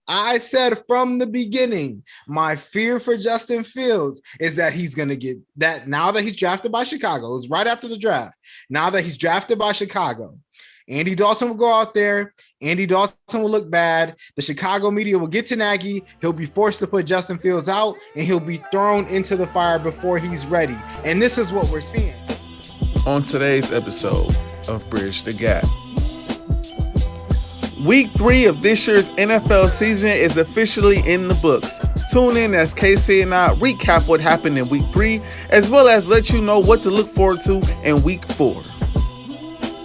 I said from the beginning, my fear for Justin Fields is that he's going to get that now that he's drafted by Chicago. It was right after the draft. Now that he's drafted by Chicago, Andy Dalton will go out there. Andy Dalton will look bad. The Chicago media will get to Nagy. He'll be forced to put Justin Fields out, and he'll be thrown into the fire before he's ready. And this is what we're seeing. On today's episode of Bridge the Gap. Week 3 of this year's NFL season is officially in the books. Tune in as KC and I recap what happened in Week 3, as well as let you know what to look forward to in Week 4.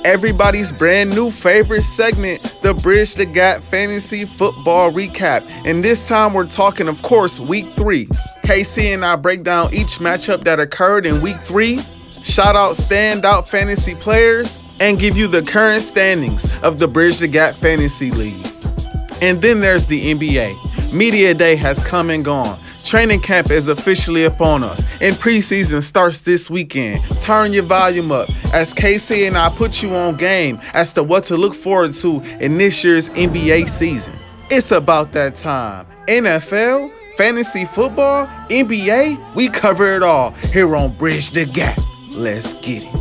Everybody's brand new favorite segment, the Bridge the Gap Fantasy Football Recap. And this time we're talking, of course, Week 3. KC and I break down each matchup that occurred in Week 3, shout out standout fantasy players, and give you the current standings of the Bridge the Gap Fantasy League. And then there's the NBA. Media Day has come and gone. Training camp is officially upon us, and preseason starts this weekend. Turn your volume up as KC and I put you on game as to what to look forward to in this year's NBA season. It's about that time. NFL, fantasy football, NBA, we cover it all here on Bridge the Gap. Let's get it.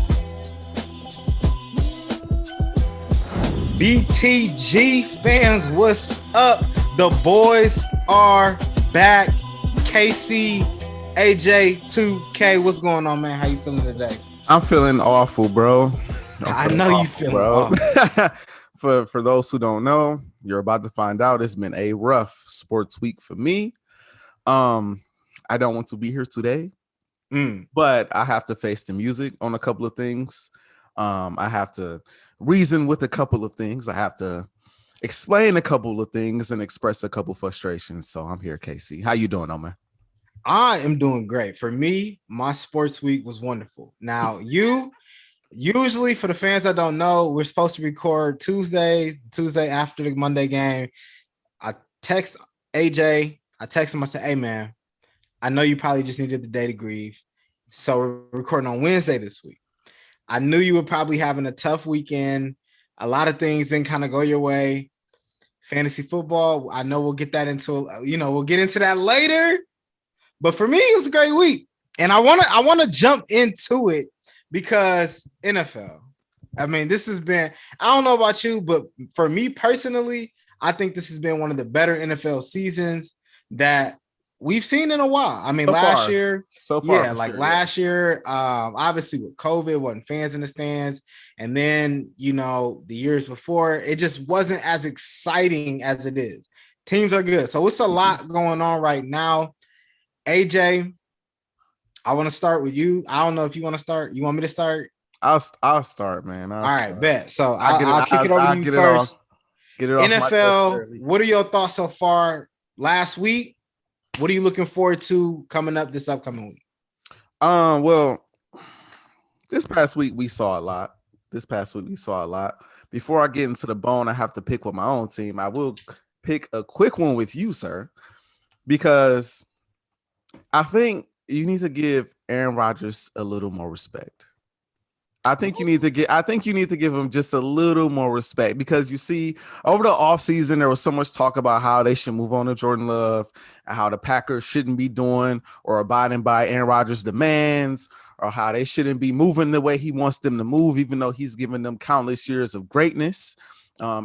BTG fans, what's up? The boys are back. KC, AJ, 2K, what's going on, man? How you feeling today? I'm feeling awful, bro. I know you feeling awful. For those who don't know, you're about to find out. It's been a rough sports week for me. I don't want to be here today, but I have to face the music on a couple of things. I have to reason with a couple of things. I have to explain a couple of things and express a couple frustrations. So I'm here, KC. How you doing, man? I am doing great. For me, my sports week was wonderful. Now, usually for the fans that don't know, we're supposed to record Tuesday after the Monday game. I text AJ. I text him. I said, hey, man, I know you probably just needed the day to grieve. So we're recording on Wednesday this week. I knew you were probably having a tough weekend. A lot of things didn't kind of go your way. Fantasy football, I know we'll get that into, we'll get into that later. But for me, it was a great week. And I want to jump into it because NFL. I mean, this has been, I don't know about you, but for me personally, I think this has been one of the better NFL seasons that we've seen in a while. I mean, last year, obviously with COVID, wasn't fans in the stands. And then, the years before, it just wasn't as exciting as it is. Teams are good. So it's a lot going on right now. AJ, I want to start with you. I don't know if you want to start. You want me to start? I'll start, man. All right, bet. So I'll kick it over to you first. Get it off NFL, what are your thoughts so far last week? What are you looking forward to coming up this upcoming week? Well, this past week we saw a lot. Before I get into the bone, I have to pick with my own team. I will pick a quick one with you, sir, because I think you need to give Aaron Rodgers a little more respect. I think you need to give him just a little more respect because you see, over the offseason, there was so much talk about how they should move on to Jordan Love and how the Packers shouldn't be doing or abiding by Aaron Rodgers' demands or how they shouldn't be moving the way he wants them to move, even though he's given them countless years of greatness,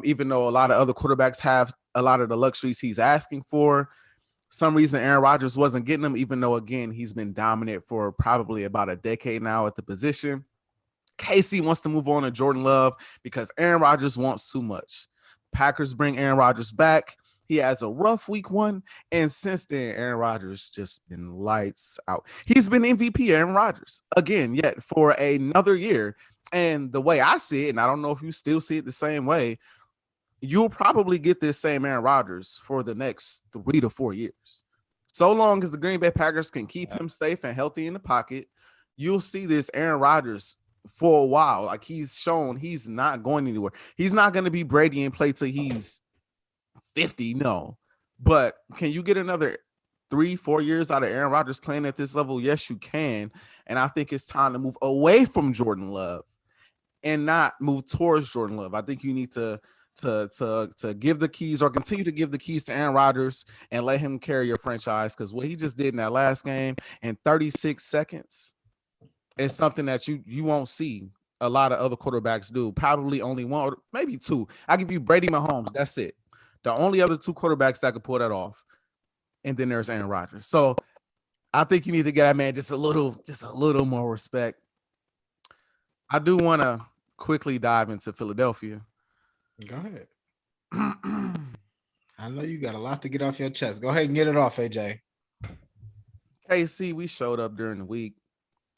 even though a lot of other quarterbacks have a lot of the luxuries he's asking for. Some reason Aaron Rodgers wasn't getting them, even though, again, he's been dominant for probably about a decade now at the position. KC wants to move on to Jordan Love because Aaron Rodgers wants too much. Packers bring Aaron Rodgers back. He has a rough week 1, and since then, Aaron Rodgers just been lights out. He's been MVP Aaron Rodgers again, yet for another year. And the way I see it, and I don't know if you still see it the same way, you'll probably get this same Aaron Rodgers for the next 3 to 4 years. So long as the Green Bay Packers can keep him safe and healthy in the pocket, you'll see this Aaron Rodgers for a while. Like, he's shown he's not going anywhere. He's not going to be Brady and play till he's 50, no. But can you get another 3-4 years out of Aaron Rodgers playing at this level? Yes, you can. And I think it's time to move away from Jordan Love and not move towards Jordan Love. I think you need to to give the keys or continue to give the keys to Aaron Rodgers and let him carry your franchise. Because what he just did in that last game in 36 seconds is something that you won't see a lot of other quarterbacks do. Probably only one or maybe two. I give you Brady Mahomes. That's it. The only other two quarterbacks that could pull that off. And then there's Aaron Rodgers. So I think you need to get that man just a little more respect. I do want to quickly dive into Philadelphia. Go ahead. I know you got a lot to get off your chest. Go ahead and get it off, AJ. KC, we showed up during the week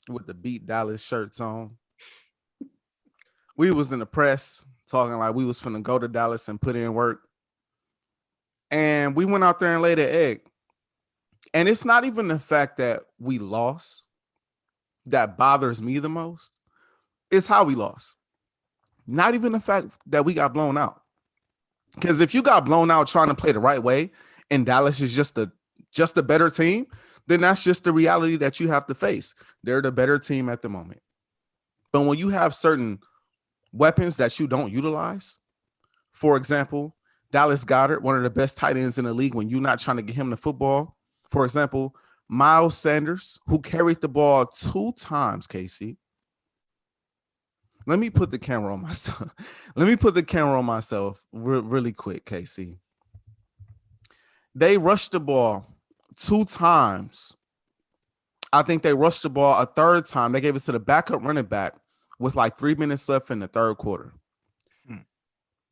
with the Beat Dallas shirts on. We was in the press talking like we was finna go to Dallas and put in work. And we went out there and laid an egg. And it's not even the fact that we lost that bothers me the most. It's how we lost. Not even the fact that we got blown out. Because if you got blown out trying to play the right way and Dallas is just a better team, then that's just the reality that you have to face. They're the better team at the moment. But when you have certain weapons that you don't utilize, for example, Dallas Goedert, one of the best tight ends in the league, when you're not trying to get him the football. For example, Miles Sanders, who carried the ball 2 times, KC. Let me put the camera on myself. Really quick, KC. They rushed the ball 2 times. I think they rushed the ball a third time. They gave it to the backup running back with like 3 minutes left in the third quarter.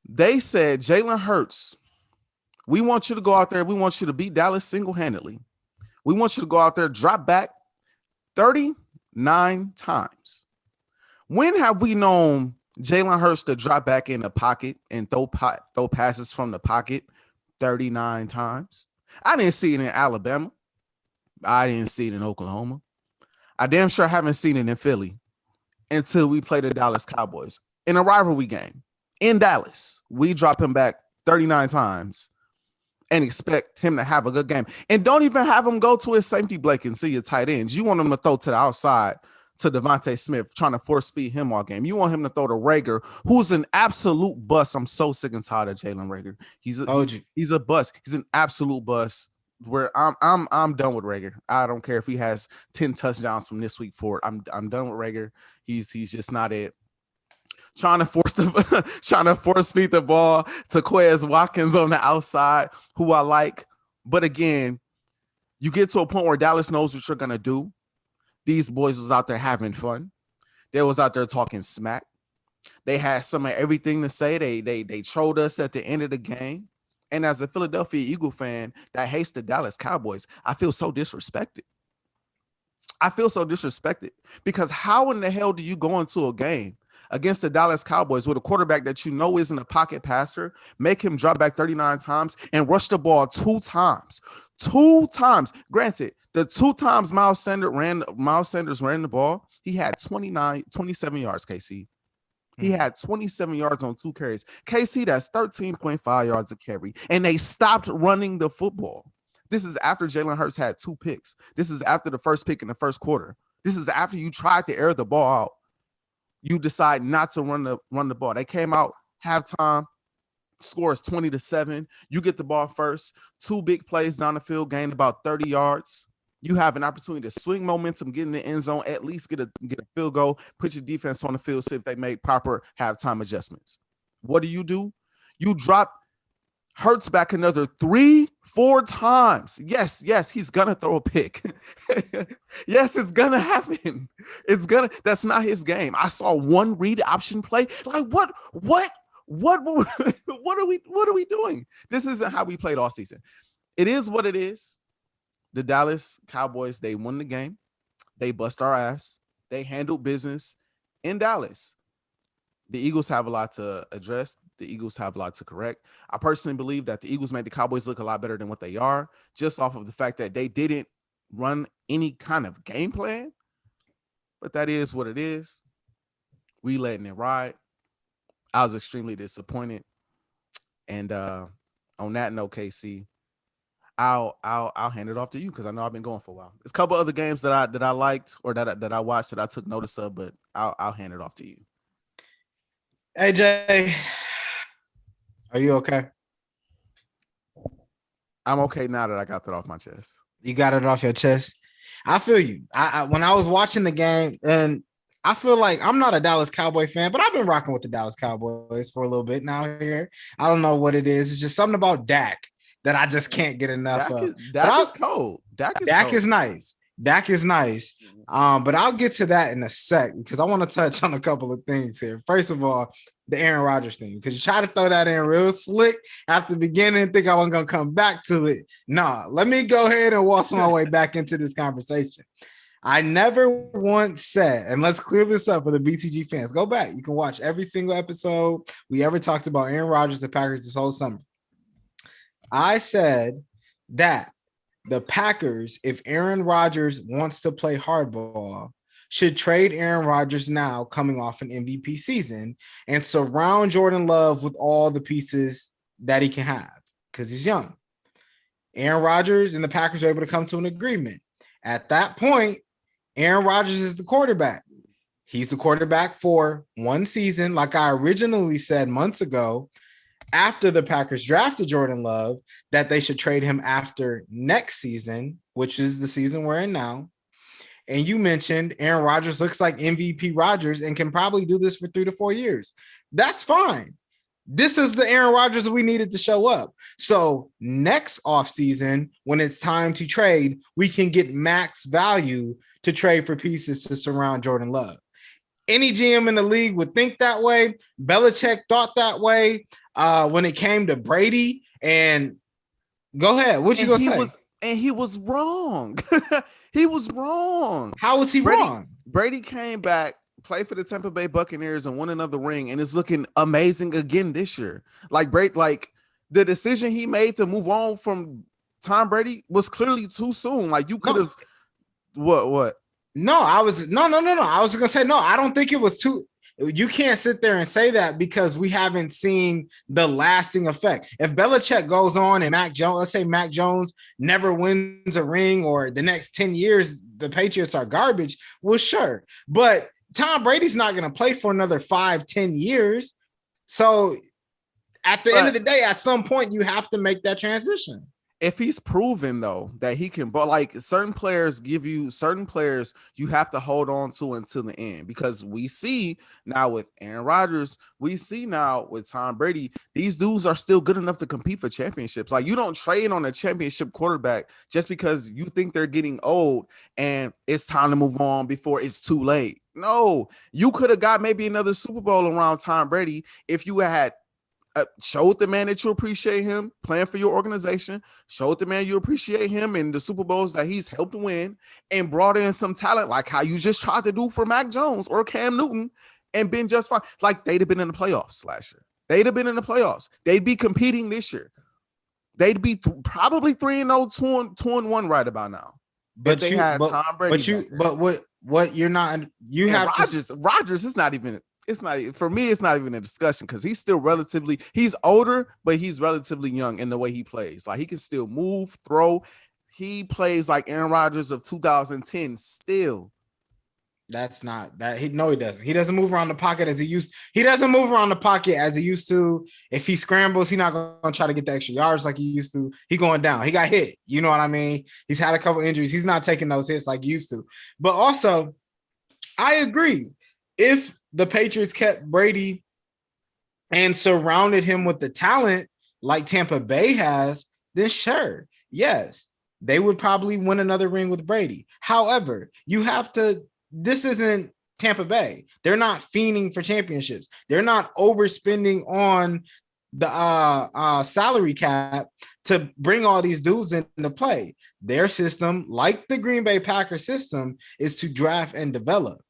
They said, Jalen Hurts, we want you to go out there. We want you to beat Dallas single-handedly. We want you to go out there, drop back 39 times. When have we known Jalen Hurts to drop back in the pocket and throw passes from the pocket 39 times? I didn't see it in Alabama. I didn't see it in Oklahoma. I damn sure haven't seen it in Philly until we play the Dallas Cowboys in a rivalry game in Dallas. We drop him back 39 times and expect him to have a good game. And don't even have him go to his safety blanket and see your tight ends. You want him to throw to the outside to Devontae Smith, trying to force feed him all game. You want him to throw to Rager, who's an absolute bust. I'm so sick and tired of Jalen Rager. He's a bust. He's an absolute bust. Where I'm done with Rager. I don't care if he has 10 touchdowns from this week forward. I'm done with Rager. He's just not it. Trying to force feed the ball to Quez Watkins on the outside, who I like. But again, you get to a point where Dallas knows what you're gonna do. These boys was out there having fun. They was out there talking smack. They had some of everything to say. They trolled us at the end of the game. And as a Philadelphia Eagle fan that hates the Dallas Cowboys, I feel so disrespected. Because how in the hell do you go into a game against the Dallas Cowboys with a quarterback that you know isn't a pocket passer, make him drop back 39 times and rush the ball 2 times? 2 times. Granted, the 2 times Miles Sanders ran the ball, he had 27 yards, KC. He had 27 yards on 2 carries. KC, that's 13.5 yards a carry. And they stopped running the football. This is after Jalen Hurts had 2 picks. This is after the first pick in the first quarter. This is after you tried to air the ball out. You decide not to run the ball. They came out halftime, scores 20-7. You get the ball first. 2 big plays down the field, gained about 30 yards. You have an opportunity to swing momentum, get in the end zone, at least get a field goal, put your defense on the field, see if they make proper halftime adjustments. What do? You drop Hurts back another 3-4 times. Yes, he's gonna throw a pick. Yes, it's gonna happen. That's not his game. I saw 1 read option play. Like what are we doing? This isn't how we played all season. It is what it is. The Dallas Cowboys, they won the game. They bust our ass. They handled business in Dallas. The Eagles have a lot to address. The Eagles have a lot to correct. I personally believe that the Eagles made the Cowboys look a lot better than what they are, just off of the fact that they didn't run any kind of game plan. But that is what it is. We letting it ride. I was extremely disappointed. And on that note, KC, I'll hand it off to you because I know I've been going for a while. There's a couple other games that I liked or that I watched that I took notice of, but I'll hand it off to you. AJ, Are you okay? I'm okay now that I got that off my chest. You got it off your chest. I feel you. I when I was watching the game, and I feel like I'm not a Dallas Cowboy fan, but I've been rocking with the Dallas Cowboys for a little bit now here. I don't know what it is. It's just something about Dak that I just can't get enough of. Dak is cold. Dak is nice. Dak is nice. But I'll get to that in a sec because I want to touch on a couple of things here. First of all, the Aaron Rodgers thing, because you try to throw that in real slick after the beginning and think I wasn't going to come back to it. Nah, let me go ahead and walk my way back into this conversation. I never once said, and let's clear this up for the BTG fans. Go back. You can watch every single episode we ever talked about Aaron Rodgers, the Packers, this whole summer. I said that the Packers, if Aaron Rodgers wants to play hardball, should trade Aaron Rodgers now coming off an MVP season and surround Jordan Love with all the pieces that he can have because he's young. Aaron Rodgers and the Packers are able to come to an agreement. At that point, Aaron Rodgers is the quarterback. He's the quarterback for one season, like I originally said months ago, after the Packers drafted Jordan Love, that they should trade him after next season, which is the season we're in now. And you mentioned Aaron Rodgers looks like MVP Rodgers and can probably do this for 3 to 4 years. That's fine. This is the Aaron Rodgers we needed to show up. So next offseason, when it's time to trade, we can get max value to trade for pieces to surround Jordan Love. Any GM in the league would think that way. Belichick thought that way when it came to Brady. And go ahead. What you gonna say? And he was wrong. He was wrong. How was he wrong? Brady came back, played for the Tampa Bay Buccaneers, and won another ring, and is looking amazing again this year. Like the decision he made to move on from Tom Brady was clearly too soon. Like you could have what? No, I was no. I was gonna say no. I don't think it was too. You can't sit there and say that because we haven't seen the lasting effect. If Belichick goes on and let's say Mac Jones never wins a ring, or the next 10 years the Patriots are garbage, well, sure. But Tom Brady's not going to play for another 5-10 years. So at the end of the day, at some point, you have to make that transition. If he's proven though that he can, but like certain players you have to hold on to until the end, because we see now with Aaron Rodgers, we see now with Tom Brady, these dudes are still good enough to compete for championships. Like you don't trade on a championship quarterback just because you think they're getting old and it's time to move on before it's too late. No, you could have got maybe another Super Bowl around Tom Brady if you had showed the man that you appreciate him playing for your organization, showed the man you appreciate him and the Super Bowls that he's helped win, and brought in some talent like how you just tried to do for Mac Jones or Cam Newton and been just fine. Like they'd have been in the playoffs last year. They'd have been in the playoffs. They'd be competing this year. They'd be probably 3-0, 2-1 right about now. But they had Tom Brady. But what you're not, you have Rodgers is not even. It's not, for me, it's not even a discussion because he's still he's older, but he's relatively young in the way he plays. Like he can still move, throw. He plays like Aaron Rodgers of 2010 still. That's not that he doesn't. He doesn't move around the pocket as he used. He doesn't move around the pocket as he used to. If he scrambles, he's not going to try to get the extra yards like he used to. He going down. He got hit. You know what I mean? He's had a couple injuries. He's not taking those hits like he used to. But also, I agree. If the Patriots kept Brady and surrounded him with the talent like Tampa Bay has, then sure, yes, they would probably win another ring with Brady. However, this isn't Tampa Bay. They're not fiending for championships. They're not overspending on the salary cap to bring all these dudes into play. Their system, like the Green Bay Packers system, is to draft and develop.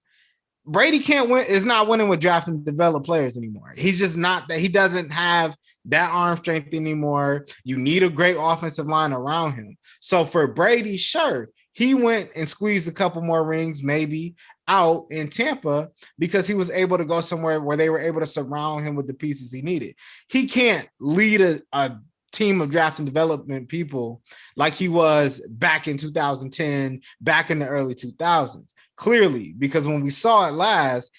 Brady is not winning with draft and develop players anymore. He's just not that. He doesn't have that arm strength anymore. You need a great offensive line around him. So for Brady, sure, he went and squeezed a couple more rings, maybe out in Tampa because he was able to go somewhere where they were able to surround him with the pieces he needed. He can't lead a team of draft and development people like he was back in 2010, back in the early 2000s. Clearly, because when we saw it last,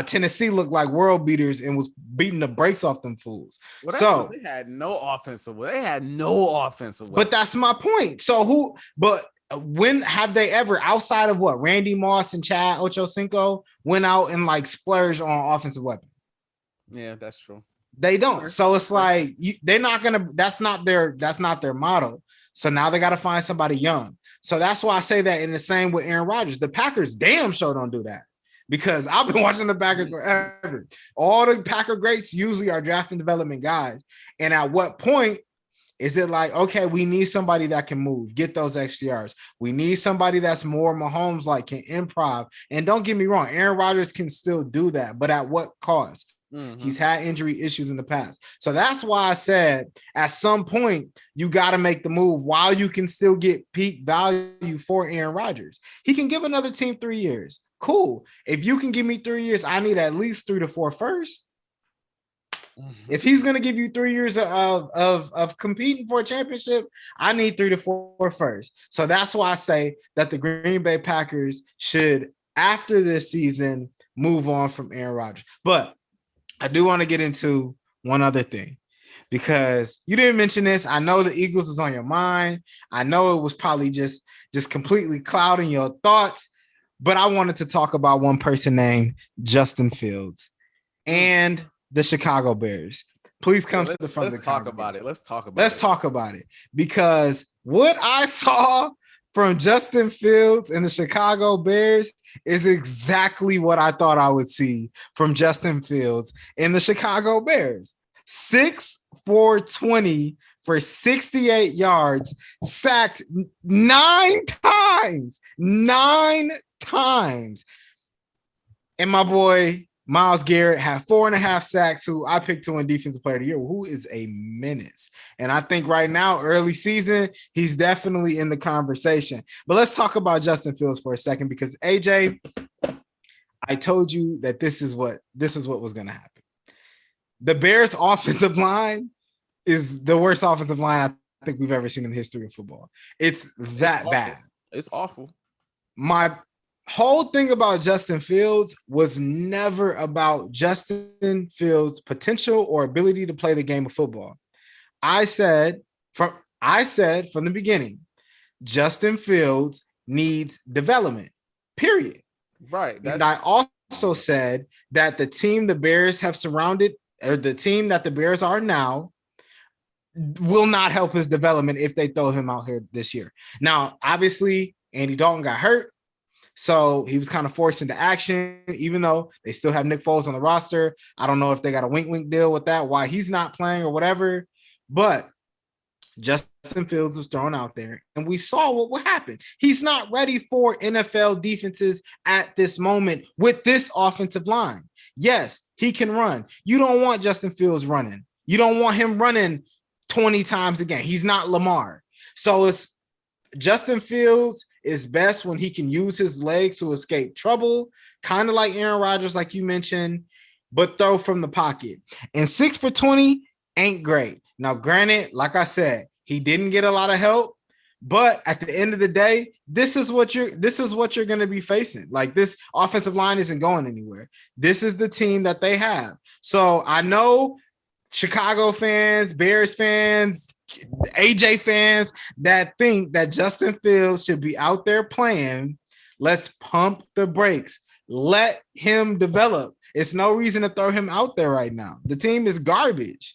Tennessee looked like world beaters and was beating the brakes off them fools. Well, that's So they had no offensive. They had no offensive. but that's my point. So when have they ever, outside of what, Randy Moss and Chad Ochocinco, went out and like splurged on offensive weapon? Yeah, that's true. They don't. So it's like they're not gonna. That's not their motto. So now they got to find somebody young. So that's why I say that in the same with Aaron Rodgers. The Packers damn sure don't do that, because I've been watching the Packers forever. All the Packer greats usually are draft and development guys. And at what point is it like, okay, we need somebody that can move, get those extra yards. We need somebody that's more Mahomes like, can improv. And don't get me wrong, Aaron Rodgers can still do that, but at what cost? Mm-hmm. He's had injury issues in the past. So that's why I said at some point you got to make the move while you can still get peak value for Aaron Rodgers. He can give another team 3 years. Cool. If you can give me 3 years, I need at least 3 to 4 first. Mm-hmm. If he's going to give you 3 years of competing for a championship, I need 3 to 4 first. So that's why I say that the Green Bay Packers should, after this season, move on from Aaron Rodgers. But I do want to get into one other thing, because you didn't mention this. I know the Eagles was on your mind. I know it was probably just completely clouding your thoughts, but I wanted to talk about one person named Justin Fields and the Chicago Bears. Please come to the front. Let's talk about it. Let's talk about it, because what I saw from Justin Fields and the Chicago Bears is exactly what I thought I would see from Justin Fields and the Chicago Bears. 6 for 20 for 68 yards, sacked 9 times. And my boy Myles Garrett had 4.5 sacks, who I picked to win Defensive Player of the Year, who is a menace. And I think right now, early season, he's definitely in the conversation. But let's talk about Justin Fields for a second, because AJ, I told you that this is what was going to happen. The Bears' offensive line is the worst offensive line I think we've ever seen in the history of football. It's bad. It's awful. My whole thing about Justin Fields was never about Justin Fields' potential or ability to play the game of football. I said from the beginning, Justin Fields needs development, period. Right. And I also said that the team the Bears have surrounded, or the team that the Bears are now, will not help his development if they throw him out here this year. Now, obviously, Andy Dalton got hurt, so he was kind of forced into action, even though they still have Nick Foles on the roster. I don't know if they got a wink deal with that, why he's not playing or whatever. But Justin Fields was thrown out there, and we saw what happened. He's not ready for NFL defenses at this moment with this offensive line. Yes, he can run. You don't want Justin Fields running. You don't want him running 20 times a game. He's not Lamar. So it's Justin Fields is best when he can use his legs to escape trouble, kind of like Aaron Rodgers, like you mentioned, but throw from the pocket. And 6 for 20 ain't great. Now, granted, like I said, he didn't get a lot of help, but at the end of the day, this is what you're going to be facing. Like, this offensive line isn't going anywhere. This is the team that they have. So I know Chicago fans, Bears fans, AJ fans that think that Justin Fields should be out there playing. Let's pump the brakes. Let him develop. It's no reason to throw him out there right now. The team is garbage.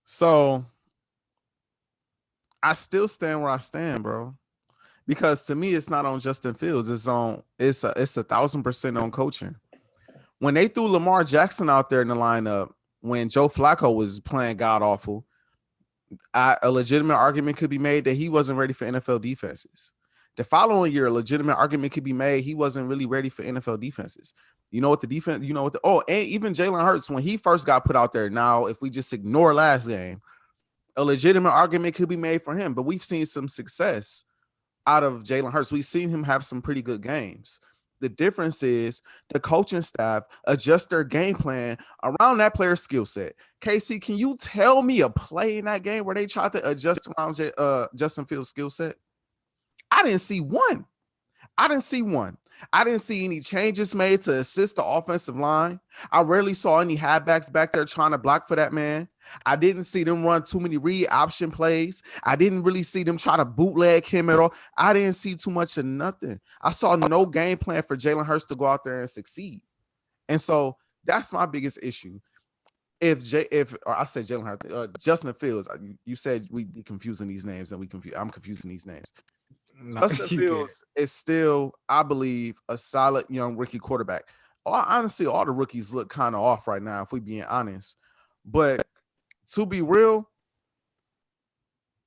So I still stand where I stand, bro. Because to me, it's not on Justin Fields. It's 1,000% on coaching. When they threw Lamar Jackson out there in the lineup, when Joe Flacco was playing god awful, a legitimate argument could be made that he wasn't ready for NFL defenses. The following year, a legitimate argument could be made he wasn't really ready for NFL defenses. You know what the defense, and even Jalen Hurts, when he first got put out there, now if we just ignore last game, a legitimate argument could be made for him. But we've seen some success out of Jalen Hurts. We've seen him have some pretty good games. The difference is the coaching staff adjust their game plan around that player's skill set. KC, can you tell me a play in that game where they tried to adjust around Justin Fields' skill set? I didn't see one. I didn't see any changes made to assist the offensive line. I rarely saw any halfbacks back there trying to block for that man. I didn't see them run too many read option plays. I didn't really see them try to bootleg him at all. I didn't see too much of nothing. I saw no game plan for Jalen Hurts to go out there and succeed. And so that's my biggest issue. Or I said Jalen Hurts, Justin Fields. You said we be confusing these names, and I'm confusing these names. No, Justin Fields is still, I believe, a solid young rookie quarterback. Honestly, all the rookies look kind of off right now, if we being honest. But to be real,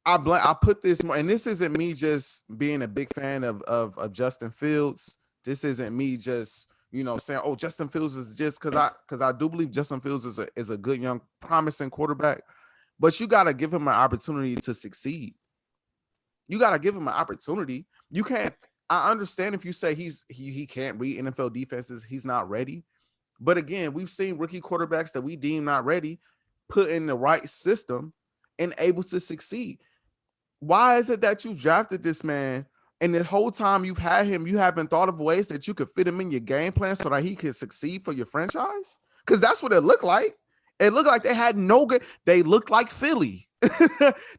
I put this more, and this isn't me just being a big fan of Justin Fields. This isn't me just saying, oh, Justin Fields is just because I do believe Justin Fields is a good young promising quarterback, but you got to give him an opportunity to succeed. You got to give him an opportunity. You can't. I understand if you say he can't read NFL defenses, he's not ready. But again, we've seen rookie quarterbacks that we deem not ready put in the right system and able to succeed. Why is it that you drafted this man and the whole time you've had him, you haven't thought of ways that you could fit him in your game plan so that he could succeed for your franchise? Because that's what it looked like. It looked like they had no good. They looked like Philly.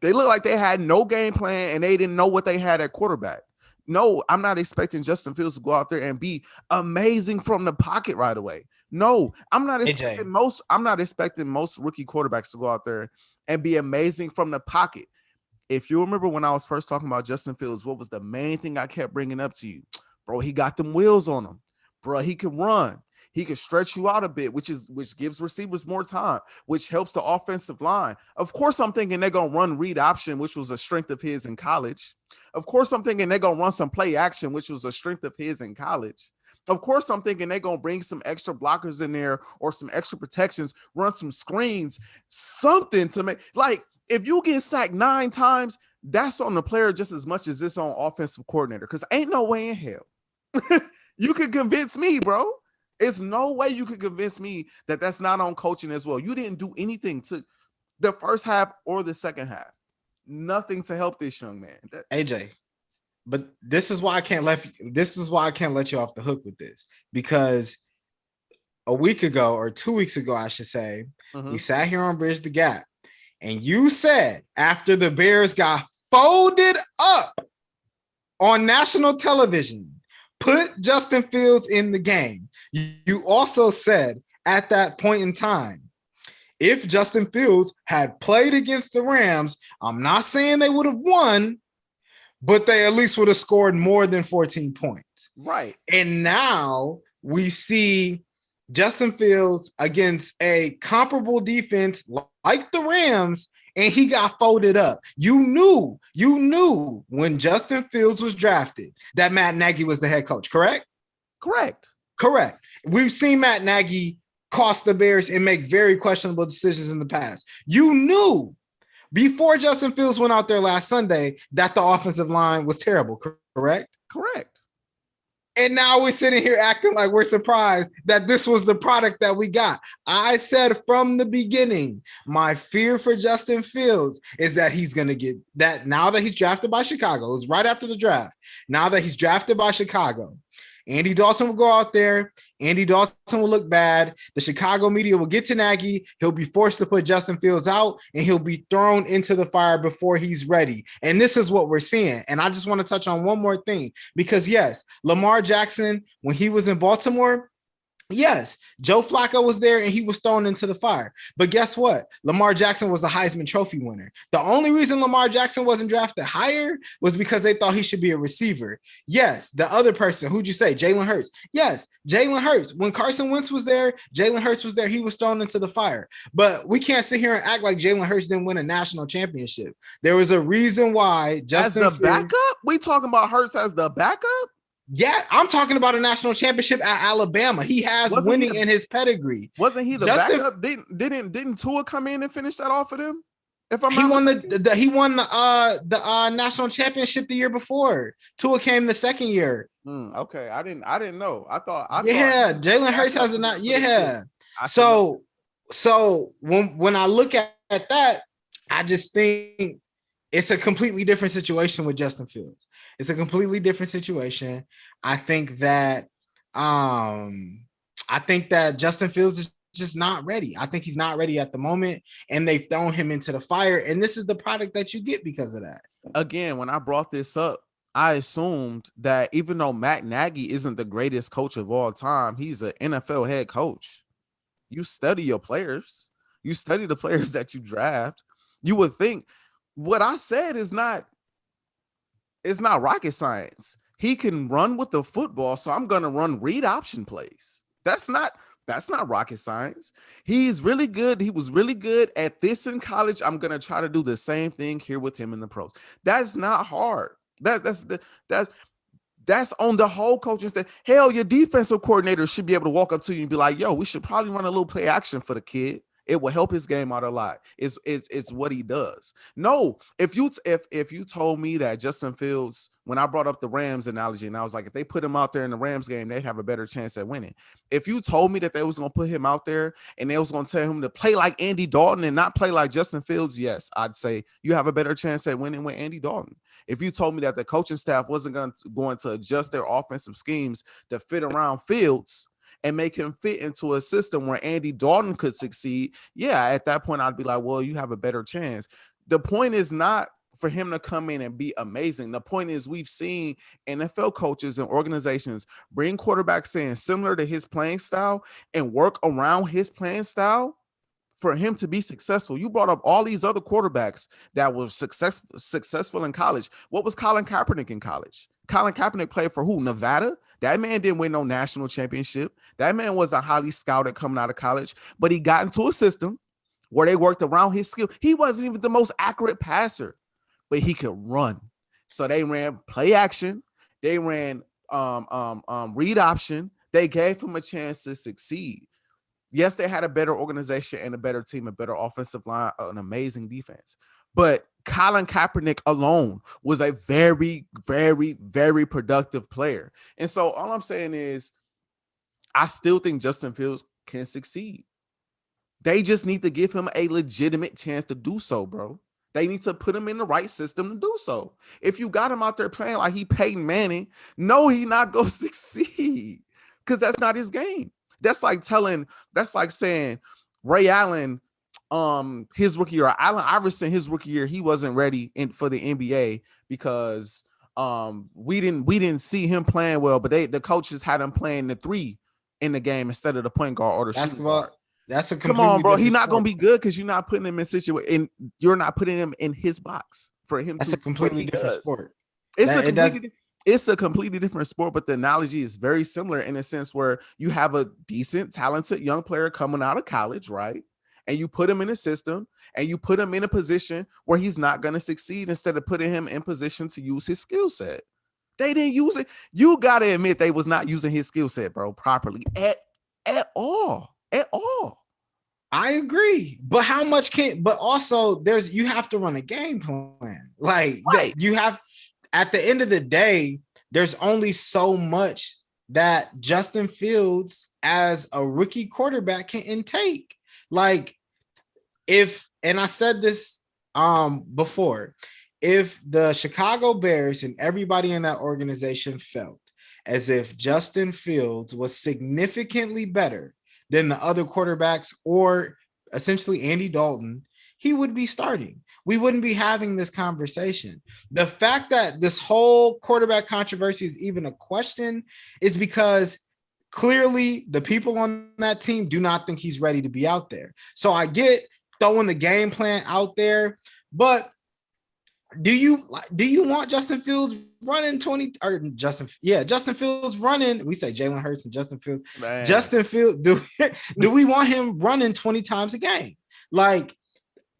They looked like they had no game plan and they didn't know what they had at quarterback. No, I'm not expecting Justin Fields to go out there and be amazing from the pocket right away. No, I'm not expecting most rookie quarterbacks to go out there and be amazing from the pocket. If you remember when I was first talking about Justin Fields, what was the main thing I kept bringing up to you? Bro, he got them wheels on him. Bro, he can run. He can stretch you out a bit, which gives receivers more time, which helps the offensive line. Of course, I'm thinking they're going to run read option, which was a strength of his in college. Of course, I'm thinking they're going to run some play action, which was a strength of his in college. Of course, I'm thinking they're going to bring some extra blockers in there or some extra protections, run some screens, something to make, like, if you get sacked 9 times, that's on the player just as much as it's on offensive coordinator. Because ain't no way in hell you can convince me, bro. It's no way you could convince me that that's not on coaching as well. You didn't do anything to the first half or the second half. Nothing to help this young man. AJ, but this is why I can't let you off the hook with this, because a week ago or 2 weeks ago, I should say, we sat here on Bridge the Gap, and you said after the Bears got folded up on national television, put Justin Fields in the game. You also said at that point in time, if Justin Fields had played against the Rams, I'm not saying they would have won, but they at least would have scored more than 14 points. Right. And now we see Justin Fields against a comparable defense like the Rams, and he got folded up. You knew when Justin Fields was drafted that Matt Nagy was the head coach, correct? Correct. We've seen Matt Nagy cost the Bears and make very questionable decisions in the past. You knew before Justin Fields went out there last Sunday that the offensive line was terrible, correct? Correct. And now we're sitting here acting like we're surprised that this was the product that we got. I said from the beginning, my fear for Justin Fields is that he's going to get that now that he's drafted by Chicago. It was right after the draft. Now that he's drafted by Chicago, Andy Dalton will go out there. Andy Dalton will look bad. The Chicago media will get to Nagy. He'll be forced to put Justin Fields out, and he'll be thrown into the fire before he's ready. And this is what we're seeing. And I just want to touch on one more thing, because yes, Lamar Jackson, when he was in Baltimore, yes, Joe Flacco was there and he was thrown into the fire. But guess what? Lamar Jackson was a Heisman Trophy winner. The only reason Lamar Jackson wasn't drafted higher was because they thought he should be a receiver. Yes, the other person, who'd you say? Jalen Hurts. Yes, Jalen Hurts. When Carson Wentz was there, Jalen Hurts was there. He was thrown into the fire. But we can't sit here and act like Jalen Hurts didn't win a national championship. There was a reason why Justin As the backup? We talking about Hurts as the backup? Yeah, I'm talking about a national championship at Alabama. He has winning in his pedigree. Wasn't he the backup? Didn't Tua come in and finish that off of him? If I'm not mistaken? He won the national championship the year before. Tua came the second year. Okay, I didn't know. I thought Jalen Hurts has a not. Yeah. So when I look at that, I just think it's a completely different situation with Justin Fields. It's a completely different situation. I think that Justin Fields is just not ready. I think he's not ready at the moment, and they've thrown him into the fire. And this is the product that you get because of that. Again, when I brought this up, I assumed that even though Matt Nagy isn't the greatest coach of all time, he's an NFL head coach. You study your players. You study the players that you draft. You would think what I said is not rocket science. He can run with the football, so I'm going to run read option plays. That's not rocket science. He's really good. He was really good at this in college. I'm going to try to do the same thing here with him in the pros. That's not hard. That's on the whole coaching staff. Hell, your defensive coordinator should be able to walk up to you and be like, yo, we should probably run a little play action for the kid. It will help his game out a lot. It's what he does. No, if you told me that Justin Fields, when I brought up the Rams analogy, and I was like, if they put him out there in the Rams game, they'd have a better chance at winning. If you told me that they was going to put him out there and they was going to tell him to play like Andy Dalton and not play like Justin Fields, yes, I'd say you have a better chance at winning with Andy Dalton. If you told me that the coaching staff wasn't going to adjust their offensive schemes to fit around Fields and make him fit into a system where Andy Dalton could succeed, yeah, at that point, I'd be like, well, you have a better chance. The point is not for him to come in and be amazing. The point is we've seen NFL coaches and organizations bring quarterbacks in similar to his playing style and work around his playing style for him to be successful. You brought up all these other quarterbacks that were successful in college. What was Colin Kaepernick in college? Colin Kaepernick played for who? Nevada? That man didn't win no national championship. That man was a highly scouted coming out of college, but he got into a system where they worked around his skill. He wasn't even the most accurate passer, but he could run. So they ran play action. They ran read option. They gave him a chance to succeed. Yes, they had a better organization and a better team, a better offensive line, an amazing defense. But Colin Kaepernick alone was a very, very, very productive player. And so all I'm saying is I still think Justin Fields can succeed. They just need to give him a legitimate chance to do so, bro. They need to put him in the right system to do so. If you got him out there playing like he Peyton Manning, no, he not going to succeed because that's not his game. That's like saying Ray Allen, his rookie year, Allen Iverson, his rookie year, he wasn't ready for the NBA because we didn't see him playing well, but the coaches had him playing the 3 in the game instead of the point guard or the shooting guard. That's a come on, bro. He's not gonna be good because you're not putting him in situation. You're not putting him in his box for him. That's a completely different sport. It's a completely different sport, but the analogy is very similar in a sense where you have a decent, talented young player coming out of college, right? And you put him in a system and you put him in a position where he's not going to succeed instead of putting him in position to use his skill set. They didn't use it. You got to admit they was not using his skill set, bro, properly at all. At all. I agree. But how much but also you have to run a game plan. Like right. You have, at the end of the day, there's only so much that Justin Fields as a rookie quarterback can intake. Like and I said this before, if the Chicago Bears and everybody in that organization felt as if Justin Fields was significantly better than the other quarterbacks or essentially Andy Dalton, he would be starting. We wouldn't be having this conversation. The fact that this whole quarterback controversy is even a question is because clearly the people on that team do not think he's ready to be out there. So I get throwing the game plan out there, but do you want Justin Fields running 20 or Justin Fields running? We say Jalen Hurts and Justin Fields. Man. Justin Fields, do we want him running 20 times a game? Like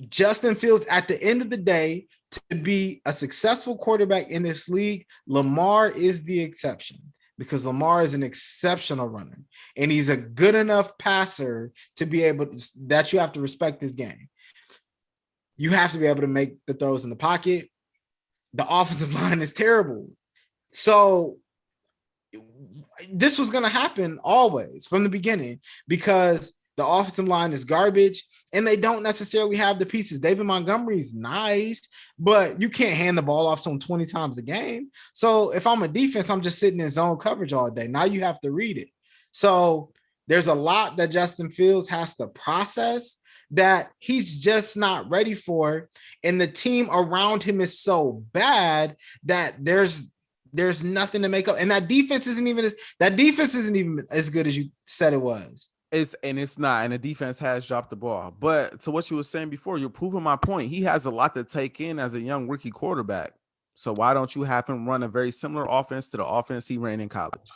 Justin Fields, at the end of the day, to be a successful quarterback in this league, Lamar is the exception because Lamar is an exceptional runner and he's a good enough passer to be able to, that you have to respect this game. You have to be able to make the throws in the pocket. The offensive line is terrible. So this was going to happen always from the beginning because The offensive line is garbage, and they don't necessarily have the pieces. David Montgomery's nice, but you can't hand the ball off to him 20 times a game. So if I'm a defense, I'm just sitting in zone coverage all day. Now you have to read it. So there's a lot that Justin Fields has to process that he's just not ready for. And the team around him is so bad that there's nothing to make up. And that defense isn't even as good as you said it was. It's not, and the defense has dropped the ball. But to what you were saying before, you're proving my point. He has a lot to take in as a young rookie quarterback. So why don't you have him run a very similar offense to the offense he ran in college?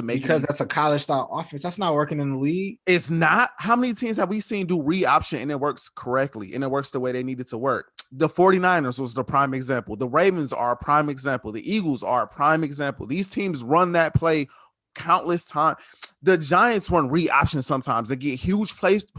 Because that's a college style offense. That's not working in the league. It's not. How many teams have we seen do read option and it works correctly and it works the way they need it to work? The 49ers was the prime example. The Ravens are a prime example. The Eagles are a prime example. These teams run that play countless times. The Giants run read option sometimes. They get huge plays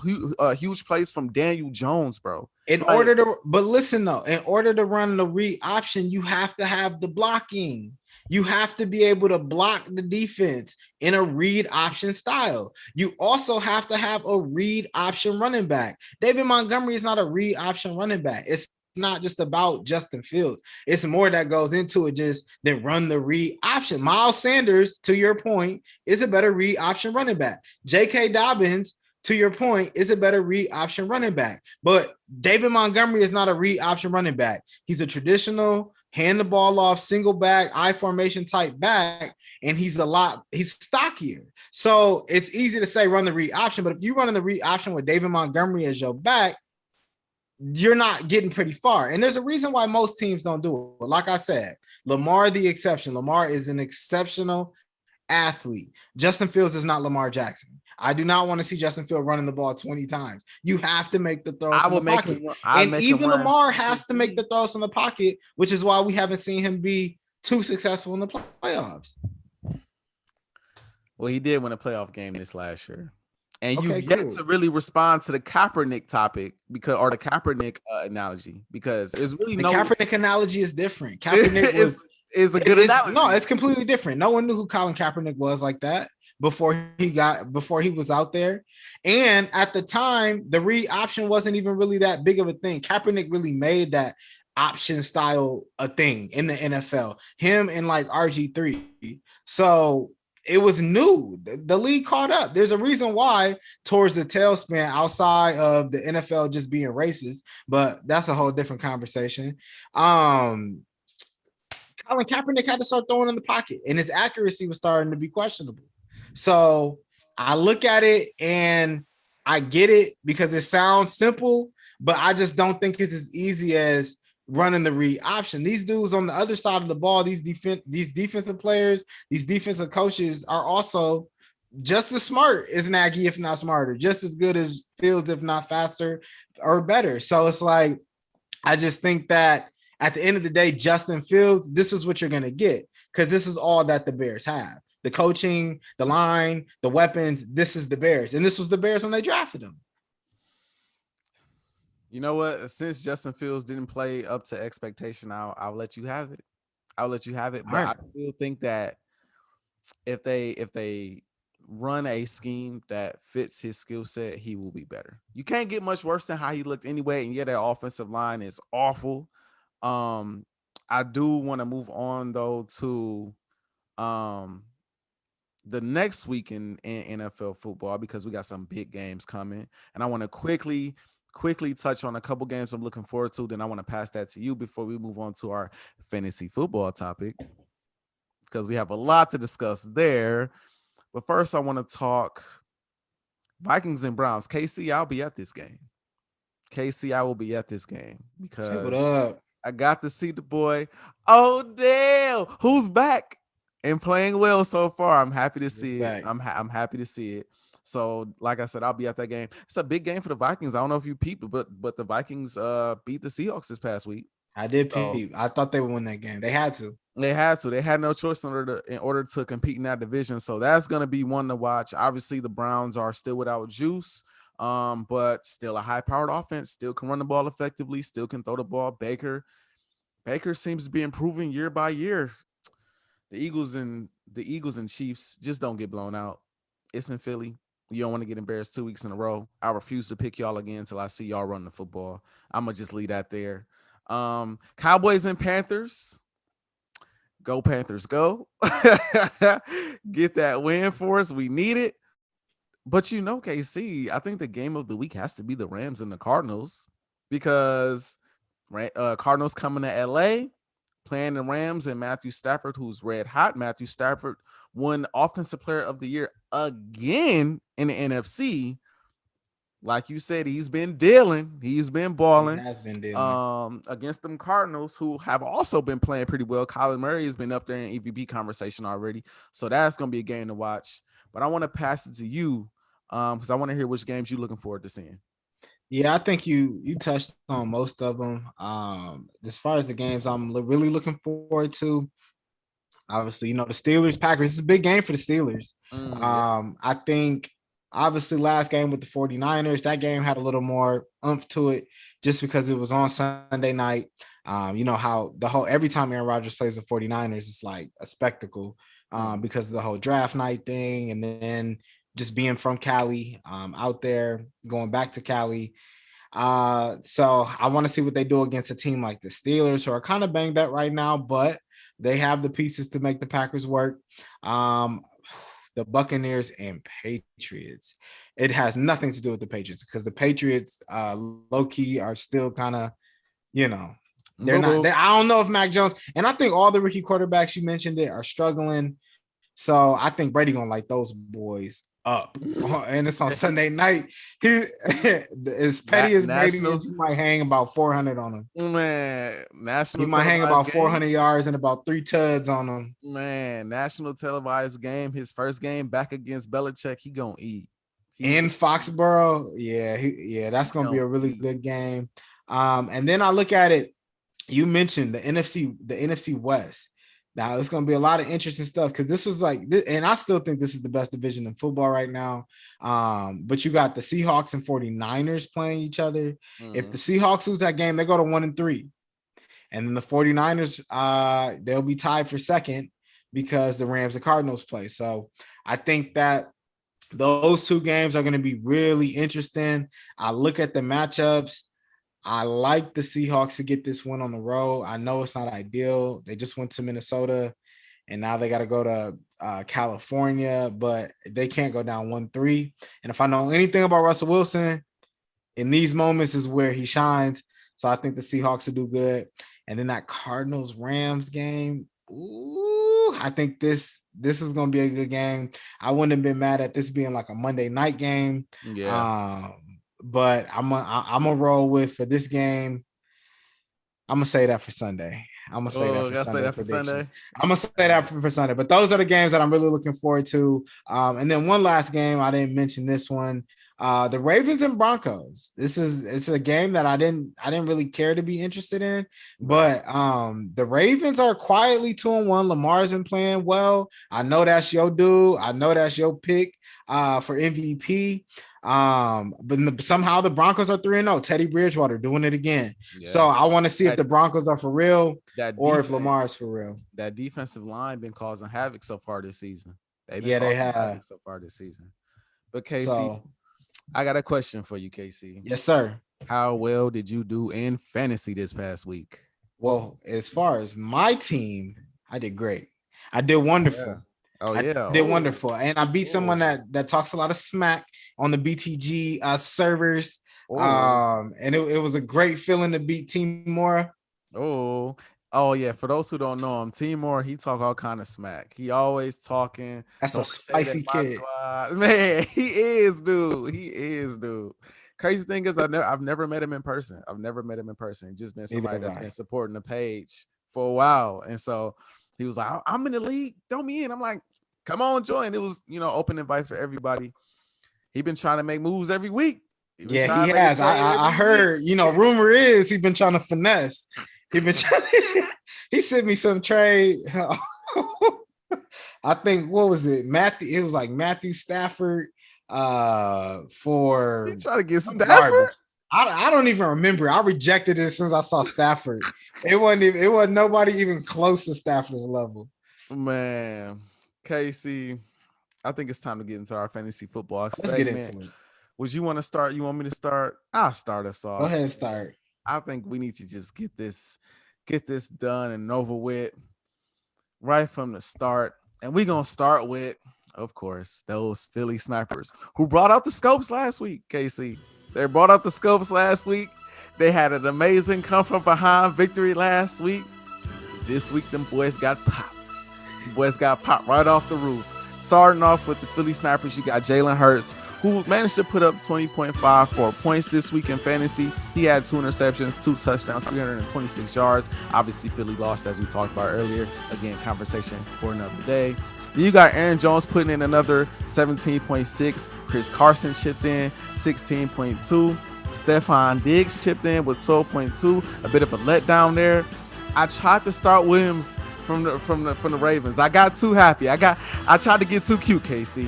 from Daniel Jones, bro. But listen though, in order to run the read option, you have to have the blocking. You have to be able to block the defense in a read option style. You also have to have a read option running back. David Montgomery is not a read option running back. It's not just about Justin Fields. It's more that goes into it just than run the read option. Miles Sanders, to your point, is a better read option running back. J.K. Dobbins, to your point, is a better read option running back. But David Montgomery is not a read option running back. He's a traditional hand the ball off, single back, I formation type back, and he's stockier. So it's easy to say run the read option, but if you're running the read option with David Montgomery as your back, you're not getting pretty far. And there's a reason why most teams don't do it. Like I said, Lamar the exception. Lamar is an exceptional athlete. Justin Fields is not Lamar Jackson. I do not want to see Justin Fields running the ball 20 times. You have to make the throws from the pocket. And even Lamar has to make the throws from the pocket, which is why we haven't seen him be too successful in the playoffs. Well, he did win a playoff game this last year. And you've yet to really respond to the Kaepernick topic or the Kaepernick analogy, because there's really the Kaepernick analogy is different. Kaepernick is a good analogy. No, it's completely different. No one knew who Colin Kaepernick was like that before he was out there. And at the time, the read option wasn't even really that big of a thing. Kaepernick really made that option style a thing in the NFL. Him and like RG3. So it was new. The league caught up. There's a reason why towards the tailspin outside of the NFL just being racist, but that's a whole different conversation. Colin Kaepernick had to start throwing in the pocket, and his accuracy was starting to be questionable. So I look at it and I get it because it sounds simple, but I just don't think it's as easy as running the read option. These dudes on the other side of the ball, these defensive players, these defensive coaches are also just as smart as Nagy, if not smarter, just as good as Fields, if not faster or better. So it's like, I just think that at the end of the day, Justin Fields, this is what you're going to get, because this is all that the Bears have. The coaching, the line, the weapons, this is the Bears. And this was the Bears when they drafted him. You know what? Since Justin Fields didn't play up to expectation, I'll let you have it. I'll let you have it. But right. I still think that if they run a scheme that fits his skill set, he will be better. You can't get much worse than how he looked anyway. And yeah, that offensive line is awful. I do want to move on though to the next week in NFL football, because we got some big games coming, and I want to quickly touch on a couple games I'm looking forward to. Then I want to pass that to you before we move on to our fantasy football topic, because we have a lot to discuss there. But first, I want to talk Vikings and Browns. KC, I'll be at this game. KC, I will be at this game because I got to see the boy Odell, who's back and playing well so far. I'm happy to see it. I'm happy to see it. So, like I said, I'll be at that game. It's a big game for the Vikings. I don't know if you peeped, but the Vikings beat the Seahawks this past week. I did peep. I thought they would win that game. They had to. They had no choice in order to compete in that division. So that's going to be one to watch. Obviously, the Browns are still without Juice, but still a high-powered offense. Still can run the ball effectively. Still can throw the ball. Baker seems to be improving year by year. The Eagles and Chiefs just don't get blown out. It's in Philly. You don't want to get embarrassed 2 weeks in a row. I refuse to pick y'all again until I see y'all run the football. I'm gonna just leave that there. Cowboys and Panthers. Go Panthers, go. Get that win for us. We need it. But KC, I think the game of the week has to be the Rams and the Cardinals because Cardinals coming to LA, playing the Rams and Matthew Stafford, who's red hot. Matthew Stafford won Offensive Player of the Year again in the NFC. Like you said, he's been dealing. He's been balling. He has been dealing. Against them Cardinals, who have also been playing pretty well. Kyler Murray has been up there in EVP conversation already. So that's going to be a game to watch. But I want to pass it to you because I want to hear which games you're looking forward to seeing. Yeah, I think you touched on most of them. As far as the games I'm really looking forward to, obviously, the Steelers, Packers. It's a big game for the Steelers. I think obviously last game with the 49ers, that game had a little more oomph to it just because it was on Sunday night. You know how every time Aaron Rodgers plays the 49ers, it's like a spectacle because of the whole draft night thing. And then just being from Cali, out there, going back to Cali. So I want to see what they do against a team like the Steelers, who are kind of banged up right now, but they have the pieces to make the Packers work. The Buccaneers and Patriots. It has nothing to do with the Patriots because the Patriots, low key, are still kind of, they're not. I don't know if Mac Jones, and I think all the rookie quarterbacks you mentioned are struggling. So I think Brady gonna light those boys up, and it's on Sunday night. He as petty as Brady is, he might hang about 400 on him. Man, he might hang about 400 yards and about 3 tuds on him. Man, national televised game, his first game back against Belichick, he gonna eat. In Foxborough, that's gonna be a really good game. And then I look at it. You mentioned the NFC West. Now it's going to be a lot of interesting stuff because this was like, and I still think this is the best division in football right now. But you got the Seahawks and 49ers playing each other. If the Seahawks lose that game, they go to 1-3. And then the 49ers, they'll be tied for second because the Rams and Cardinals play. So I think that those two games are going to be really interesting. I look at the matchups. I like the Seahawks to get this win on the road. I know it's not ideal. They just went to Minnesota, and now they got to go to California, but they can't go down 1-3. And if I know anything about Russell Wilson, in these moments is where he shines. So I think the Seahawks will do good. And then that Cardinals-Rams game, I think this is going to be a good game. I wouldn't have been mad at this being like a Monday night game. Yeah. But I'm gonna roll with for this game. I'm gonna say that for Sunday. I'm gonna say that for Sunday. I'm gonna say that for Sunday. But those are the games that I'm really looking forward to. And then one last game, I didn't mention this one. The Ravens and Broncos. It's a game that I didn't really care to be interested in. But the Ravens are quietly 2-1. Lamar's been playing well. I know that's your dude. I know that's your pick for MVP. But somehow the Broncos are 3-0. Teddy Bridgewater doing it again. Yeah. So I want to see if the Broncos are for real or if Lamar is for real. That defensive line been causing havoc so far this season. They have so far this season. But KC, I got a question for you, KC. Yes, sir. How well did you do in fantasy this past week? Well, as far as my team, I did great. I did wonderful. Yeah. Oh, yeah. I did wonderful. And I beat someone that talks a lot of smack on the BTG servers. And it was a great feeling to beat Team Mora. Oh yeah. For those who don't know him, Team Mora, he talk all kind of smack. He always talking. That's a spicy kid. Man, he is, dude. Crazy thing is, I've never met him in person. He's just been somebody that's been supporting the page for a while. And so he was like, I'm in the league, throw me in. I'm like, come on, join. It was, open invite for everybody. He been trying to make moves every week. He has. I heard, rumor is he's been trying to finesse. He sent me some trade. I think, what was it? Matthew. It was like Matthew Stafford for. He trying to get Stafford? I don't even remember. I rejected it as soon as I saw Stafford. It wasn't nobody even close to Stafford's level. Man, Casey, I think it's time to get into our fantasy football Let's get segment. into it. Would you want to start? You want me to start? I'll start us Go off. ahead and start. I think we need to just get this done and over with right from the start. And we're gonna start with, of course, those Philly snipers who brought out the scopes last week, KC. They brought out the scopes last week. They had an amazing come from behind victory last week. This week, them boys got popped. Boys got popped right off the roof. Starting off with the Philly snipers, you got Jalen Hurts, who managed to put up 20.54 points this week in fantasy. He had 2 interceptions, 2 touchdowns, 326 yards. Obviously, Philly lost, as we talked about earlier. Again, conversation for another day. Then you got Aaron Jones putting in another 17.6. Chris Carson chipped in 16.2. Stephon Diggs chipped in with 12.2. A bit of a letdown there. I tried to start Williams from the Ravens. I got too happy. I tried to get too cute, KC.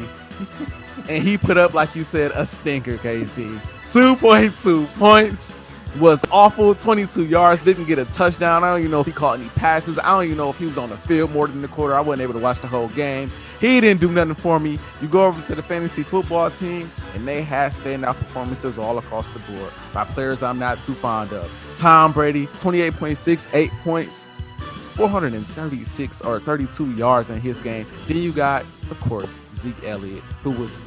And he put up, like you said, a stinker, KC. 2.2 points. Was awful. 22 yards. Didn't get a touchdown. I don't even know if he caught any passes. I don't even know if he was on the field more than the quarter. I wasn't able to watch the whole game. He didn't do nothing for me. You go over to the fantasy football team, and they had standout performances all across the board by players I'm not too fond of. Tom Brady, 28.6, 8 points, 436 or 32 yards in his game. Then you got, of course, Zeke Elliott, who was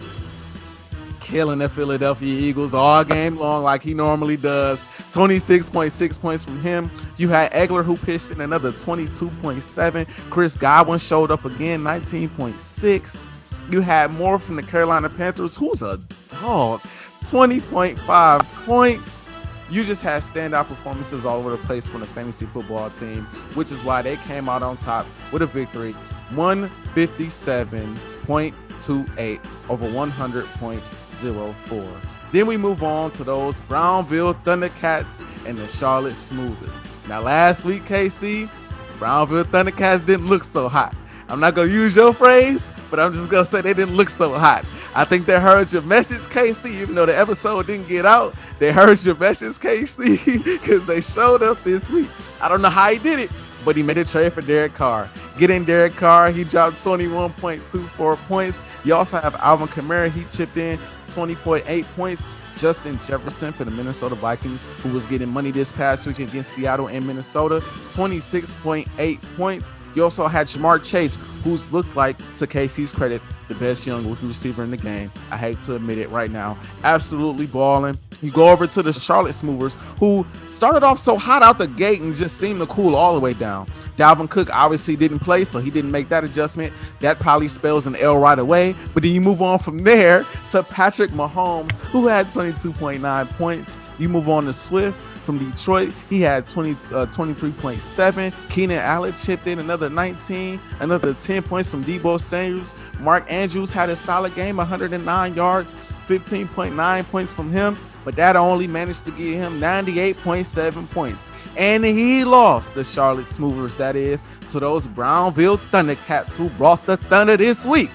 killing the Philadelphia Eagles all game long like he normally does. 26.6 points from him. You had Egler, who pitched in another 22.7. Chris Godwin showed up again, 19.6. You had Moore from the Carolina Panthers, who's a dog, 20.5 points. You just had standout performances all over the place from the fantasy football team, which is why they came out on top with a victory, 157.28 over 100.04. Then we move on to those Brownville Thundercats and the Charlotte Smoothers. Now, last week, KC, Brownville Thundercats didn't look so hot. I'm not going to use your phrase, but I'm just going to say they didn't look so hot. I think they heard your message, KC, even though the episode didn't get out. They heard your message, KC, because they showed up this week. I don't know how he did it, but he made a trade for Derek Carr. Getting Derek Carr, he dropped 21.24 points. You also have Alvin Kamara. He chipped in 20.8 points. Justin Jefferson for the Minnesota Vikings, who was getting money this past week against Seattle and Minnesota, 26.8 points. You also had Jamar Chase, who's looked like, to KC's credit, the best young rookie receiver in the game. I hate to admit it right now. Absolutely balling. You go over to the Charlotte Smoothers, who started off so hot out the gate and just seemed to cool all the way down. Dalvin Cook obviously didn't play, so he didn't make that adjustment. That probably spells an L right away. But then you move on from there to Patrick Mahomes, who had 22.9 points. You move on to Swift from Detroit. He had 23.7. Keenan Allen chipped in another 19. Another 10 points from Deebo Samuels. Mark Andrews had a solid game, 109 yards. 15.9 points from him, but that only managed to get him 98.7 points. And he lost, the Charlotte Smoothers, that is, to those Brownville Thundercats who brought the Thunder this week.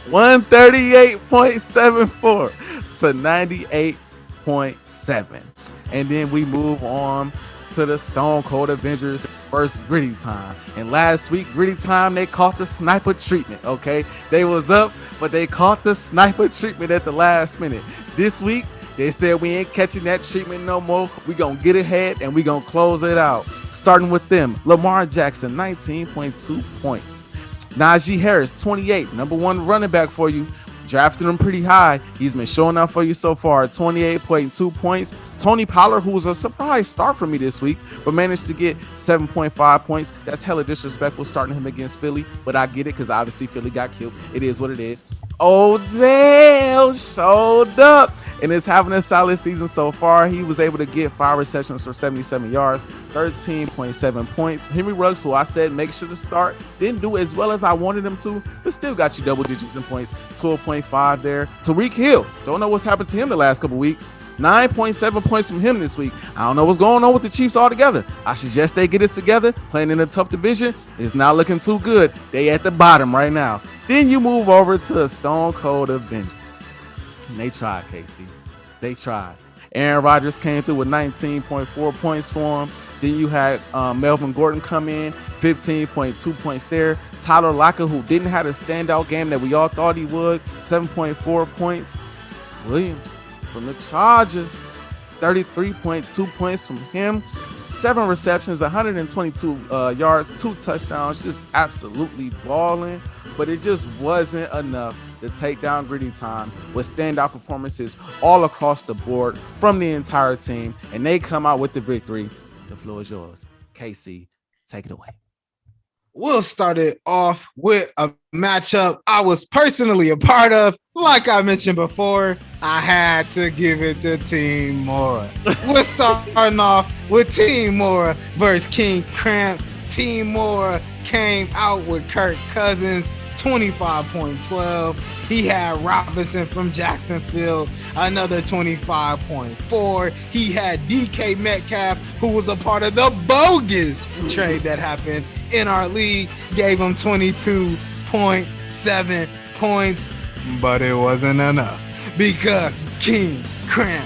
138.74 to 98.7. And then we move on to the Stone Cold Avengers first Gritty Time. And last week, Gritty Time, they caught the sniper treatment, okay? They was up, but they caught the sniper treatment at the last minute. This week, they said we ain't catching that treatment no more. We gonna get ahead and we gonna close it out. Starting with them, Lamar Jackson, 19.2 points. Najee Harris, 28, number 1 running back for you. Drafted him pretty high. He's been showing up for you so far. 28.2 points. Tony Pollard, who was a surprise start for me this week, but managed to get 7.5 points. That's hella disrespectful starting him against Philly, but I get it because obviously Philly got killed. It is what it is. Odell showed up and is having a solid season so far. He was able to get 5 receptions for 77 yards, 13.7 points. Henry Ruggs, who I said make sure to start, didn't do as well as I wanted him to, but still got you double digits in points, 12.5 there. Tyreek Hill, don't know what's happened to him the last couple weeks. 9.7 points from him this week. I don't know what's going on with the Chiefs altogether. I suggest they get it together. Playing in a tough division is not looking too good. They at the bottom right now. Then you move over to a Stone Cold Avengers. And they tried, KC. They tried. Aaron Rodgers came through with 19.4 points for him. Then you had Melvin Gordon come in, 15.2 points there. Tyler Lockett, who didn't have a standout game that we all thought he would, 7.4 points. Williams from the Chargers, 33.2 points from him. 7 receptions, 122 yards, 2 touchdowns, just absolutely balling. But it just wasn't enough to take down Gritty Time with standout performances all across the board from the entire team. And they come out with the victory. The floor is yours. KC, take it away. We'll start it off with a matchup I was personally a part of. Like I mentioned before, I had to give it to Team Mora. We're starting off with Team Mora versus King Cramp. Team Mora came out with Kirk Cousins, 25.12. He had Robinson from Jacksonville, another 25.4. He had DK Metcalf, who was a part of the bogus trade that happened in our league, gave him 22.7 points, but it wasn't enough because King Cramp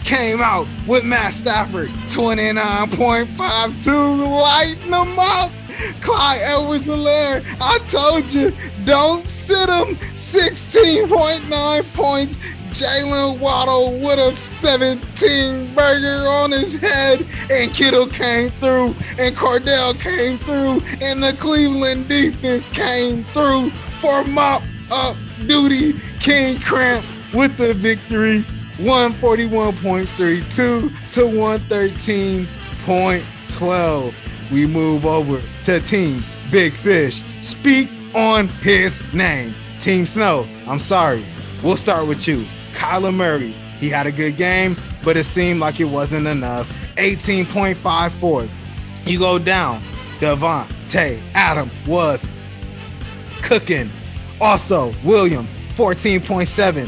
came out with Matt Stafford, 29.52, lighting them up. Clyde Edwards-Helaire, I told you, don't sit him, 16.9 points. Jalen Waddle with a 17 burger on his head, and Kittle came through, and Cordell came through, and the Cleveland defense came through for mop up duty. King Cramp with the victory, 141.32 to 113.12. We move over to Team Big Fish. Speak on his name. Team Snow, I'm sorry. We'll start with you. Kyler Murray, he had a good game, but it seemed like it wasn't enough. 18.54. You go down. Devontae Adams was cooking. Also, Williams, 14.7.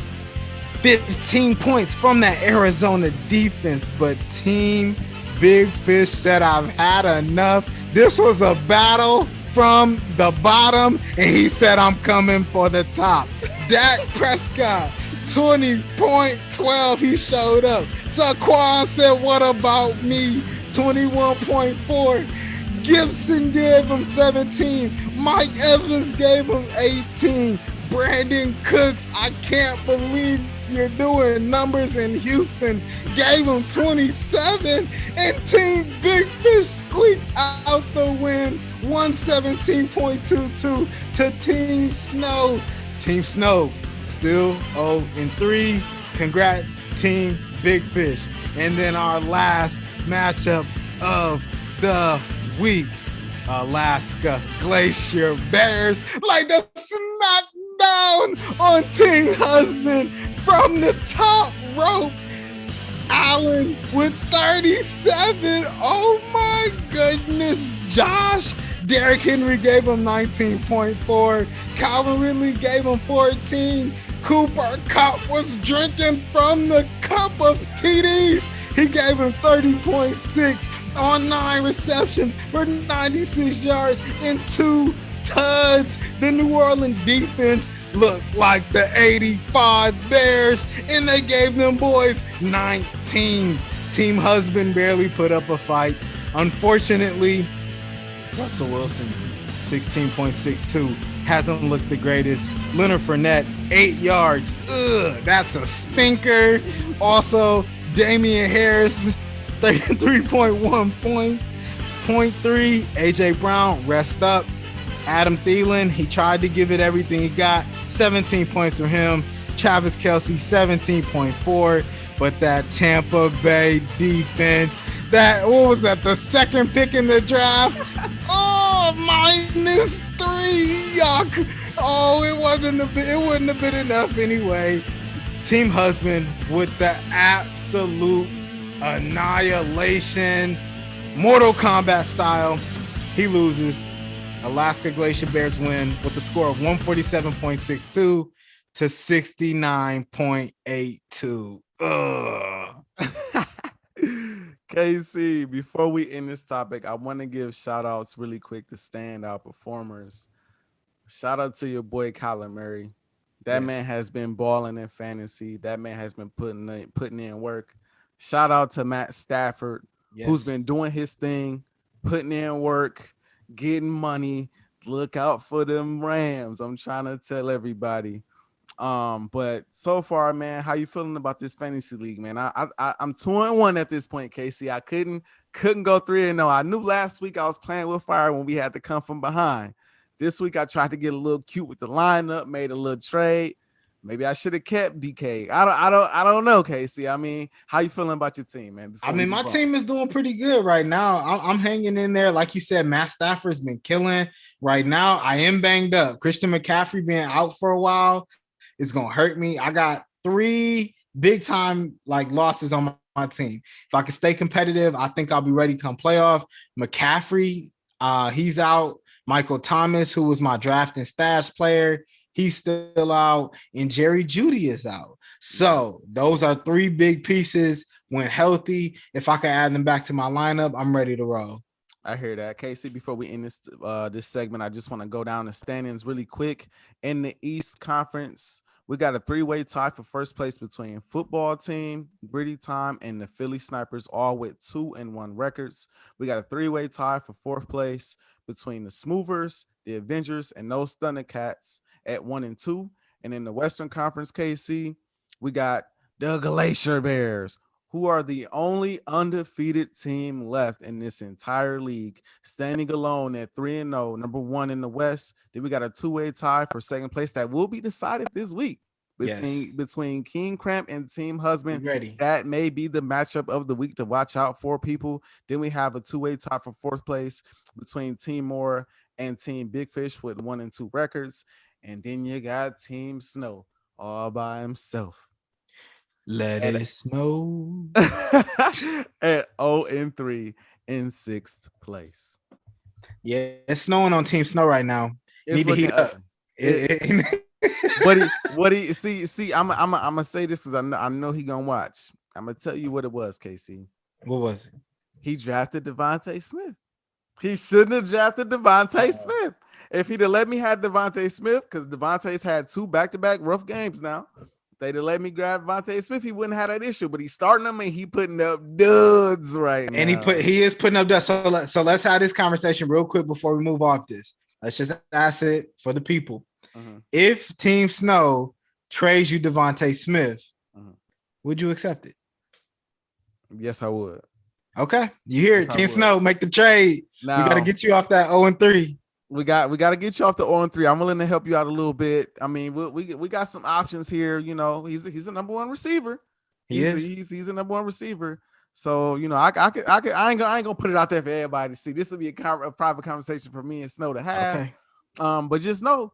15 points from that Arizona defense, but Team Big Fish said, I've had enough. This was a battle from the bottom, and he said, I'm coming for the top. Dak Prescott, 20.12, he showed up. Saquon said, what about me? 21.4. Gibson gave him 17. Mike Evans gave him 18. Brandon Cooks, I can't believe you're doing numbers in Houston, gave him 27. And Team Big Fish squeaked out the win, 117.22 to Team Snow. Team Snow still 0-3. Congrats, Team Big Fish. And then our last matchup of the week, Alaska Glacier Bears, like the smackdown on Team Husband from the top rope. Allen with 37. Oh my goodness. Josh, Derrick Henry gave him 19.4. Calvin Ridley gave him 14. Cooper Kupp was drinking from the cup of TDs. He gave him 30.6 on 9 receptions for 96 yards and 2 tuds. The New Orleans defense looked like the 85 Bears, and they gave them boys 19. Team Husband barely put up a fight. Unfortunately, Russell Wilson, 16.62, hasn't looked the greatest. Leonard Fournette, 8 yards. Ugh, that's a stinker. Also, Damian Harris, 33.1 points. 0.3, AJ Brown, rest up. Adam Thielen, he tried to give it everything he got. 17 points from him. Travis Kelce, 17.4. But that Tampa Bay defense, what was that, the second pick in the draft? Oh, -3. Yuck. Oh, it wouldn't have been enough anyway. Team Husband with the absolute annihilation, Mortal Kombat style. He loses. Alaska Glacier Bears win with a score of 147.62 to 69.82. KC, before we end this topic, I want to give shout outs really quick to standout performers. Shout out to your boy Kyler Murray. That man has been balling in fantasy. That man has been putting in work. Shout out to Matt Stafford, who's Yes. been doing his thing, putting in work, getting money. Look out for them Rams. I'm trying to tell everybody. But so far, man, how you feeling about this fantasy league, man? I'm 2-1 at this point, Casey. I couldn't go 3-0. I knew last week I was playing with fire when we had to come from behind. This week I tried to get a little cute with the lineup, made a little trade. Maybe I should have kept DK. I don't know, Casey. I mean, how you feeling about your team, man? I Before we mean, my move on. team is doing pretty good right now. I'm hanging in there. Like you said, Matt Stafford's been killing right now. I am banged up. Christian McCaffrey being out for a while is going to hurt me. I got 3 big time like losses on my team. If I can stay competitive, I think I'll be ready come playoff. McCaffrey, he's out. Michael Thomas, who was my draft and stash player, he's still out. And Jerry Jeudy is out. So those are 3 big pieces. When healthy, if I can add them back to my lineup, I'm ready to roll. I hear that. Casey, before we end this segment, I just want to go down the standings really quick. In the East Conference, we got a 3-way tie for first place between football team, Gritty Time, and the Philly Snipers, all with 2-1 records. We got a 3-way tie for fourth place between the Smoothers, the Avengers, and those Thundercats at 1-2. And in the Western Conference, KC, we got the Glacier Bears, who are the only undefeated team left in this entire league, standing alone at 3-0, number 1 in the West. Then we got a 2-way tie for second place that will be decided this week between King Cramp and Team Husband. Ready. That may be the matchup of the week to watch out for, people. Then we have a 2-way tie for fourth place between Team Moore and Team Big Fish with 1-2 records. And then you got Team Snow all by himself. Let it snow. At 0-3 in sixth place. Yeah, it's snowing on Team Snow right now. It's Need to heat up. What he see? I'm gonna say this because I know he gonna watch. I'm gonna tell you what it was, KC. What was it? He drafted Devontae Smith. He shouldn't have drafted Devontae Smith. If he'd have let me have Devontae Smith, because Devontae's had 2 back-to-back rough games now. They'd have let me grab Devontae Smith, he wouldn't have that issue. But he's starting them and he putting up duds right now. And he is putting up duds. So let's have this conversation real quick before we move off this. Let's just ask it for the people. Mm-hmm. If Team Snow trades you Devontae Smith, would you accept it? Yes, I would. Okay, you hear it, Team Snow, make the trade. Now, we got to get you off that 0-3. We got to get you off the 0-3. I'm willing to help you out a little bit. I mean, we got some options here. You know, he's a number 1 receiver. He's a number 1 receiver. So you know, I ain't gonna put it out there for everybody to see. This will be a private conversation for me and Snow to have. Okay. But just know,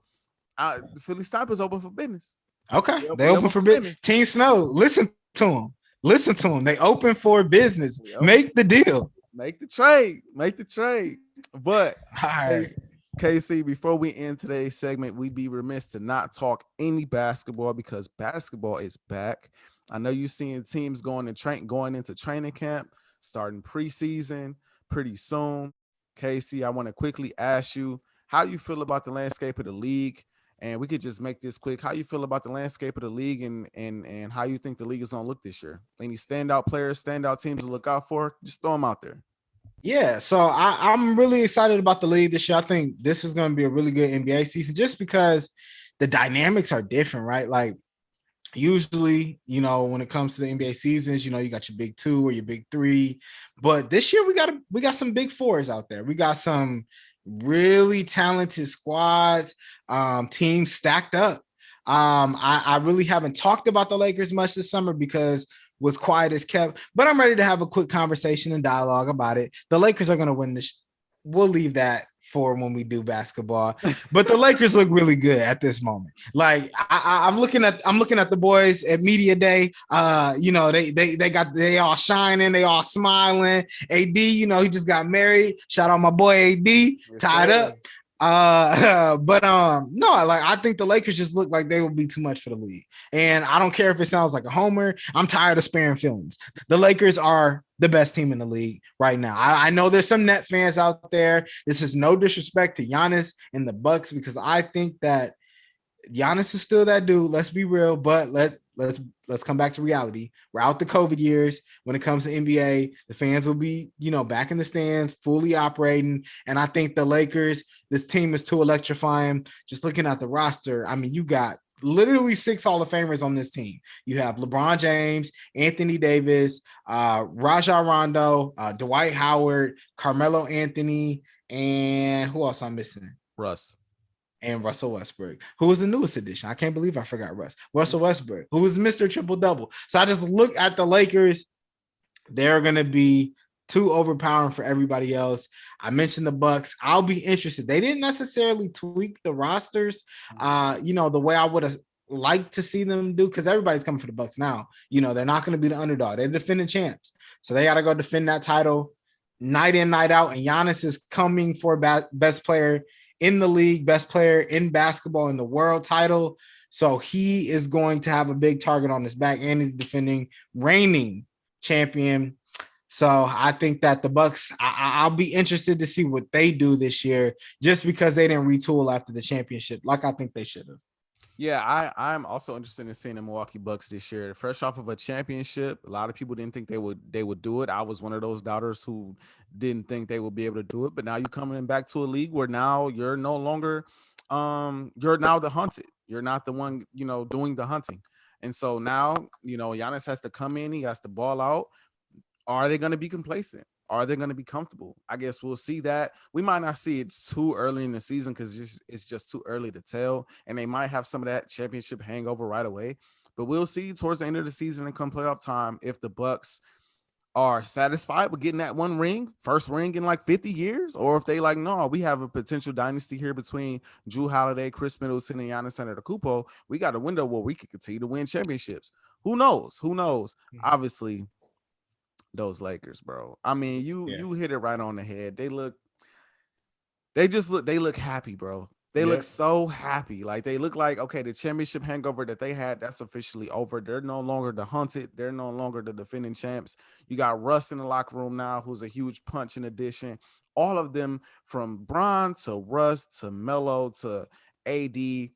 the Philly Snipers open for business. Okay, they open for business. Team Snow, listen to him. Listen to them. They open for business. Make the deal. Make the trade. But all right. KC, before we end today's segment, we'd be remiss to not talk any basketball because basketball is back. I know you're seeing teams going into training camp, starting preseason pretty soon. KC, I want to quickly ask you how you feel about the landscape of the league. And we could just make this quick. How you feel about the landscape of the league and how you think the league is going to look this year? Any standout players, standout teams to look out for? Just throw them out there. Yeah, so I'm really excited about the league this year. I think this is going to be a really good NBA season just because the dynamics are different, right? Like usually, you know, when it comes to the NBA seasons, you know, you got your big 2 or your big 3. But this year we got some big 4s out there. We got some really talented squads, teams stacked up. I really haven't talked about the Lakers much this summer because was quiet as kept, but I'm ready to have a quick conversation and dialogue about it. The Lakers are going to win this. We'll leave that for when we do basketball, but the Lakers look really good at this moment. Like I'm looking at the boys at media day. You know, they all shining, they all smiling. AD, you know, he just got married. Shout out my boy AD, tied up. But no, like I think the Lakers just look like they will be too much for the league. And I don't care if it sounds like a homer. I'm tired of sparing feelings. The Lakers are the best team in the league right now. I know there's some net fans out there. This is no disrespect to Giannis and the Bucks because I think that Giannis is still that dude. Let's be real, but let's come back to reality. We're out the COVID years. When it comes to NBA, the fans will be, back in the stands, fully operating. And I think the Lakers, this team is too electrifying. Just looking at the roster, I mean, you got literally 6 Hall of Famers on this team. You have LeBron James, Anthony Davis, Rajon Rondo, Dwight Howard, Carmelo Anthony, and who else I'm missing? Russ. And Russell Westbrook, who was the newest addition. I can't believe I forgot Russell Westbrook, who was Mr. Triple Double. So I just look at the Lakers. They're going to be too overpowering for everybody else. I mentioned the Bucks. I'll be interested. They didn't necessarily tweak the rosters, the way I would have liked to see them do, because everybody's coming for the Bucks now. They're not going to be the underdog. They're defending champs. So they got to go defend that title night in, night out. And Giannis is coming for best player in the league, best player in basketball in the world title. So he is going to have a big target on his back, and he's defending reigning champion. So I think that the Bucks, I'll be interested to see what they do this year, just because they didn't retool after the championship like I think they should have. Yeah, I'm also interested in seeing the Milwaukee Bucks this year. Fresh off of a championship, a lot of people didn't think they would do it. I was one of those doubters who didn't think they would be able to do it. But now you're coming back to a league where now you're no longer, you're now the hunted. You're not the one, doing the hunting. And so now, Giannis has to come in. He has to ball out. Are they going to be complacent? Are they going to be comfortable? I guess we'll see that. We might not see it too early in the season because it's just too early to tell. And they might have some of that championship hangover right away. But we'll see towards the end of the season and come playoff time if the Bucks are satisfied with getting that one ring, first ring in like 50 years, or if they like, no, we have a potential dynasty here between Jrue Holiday, Chris Middleton, and Giannis Antetokounmpo. We got a window where we could continue to win championships. Who knows? Mm-hmm. Obviously, those Lakers, bro. I mean, you hit it right on the head. They look happy, bro. They look so happy. Like they look like, okay, the championship hangover that they had, that's officially over. They're no longer the hunted. They're no longer the defending champs. You got Russ in the locker room now, who's a huge punch in addition. All of them, from Bron to Russ to Melo to AD,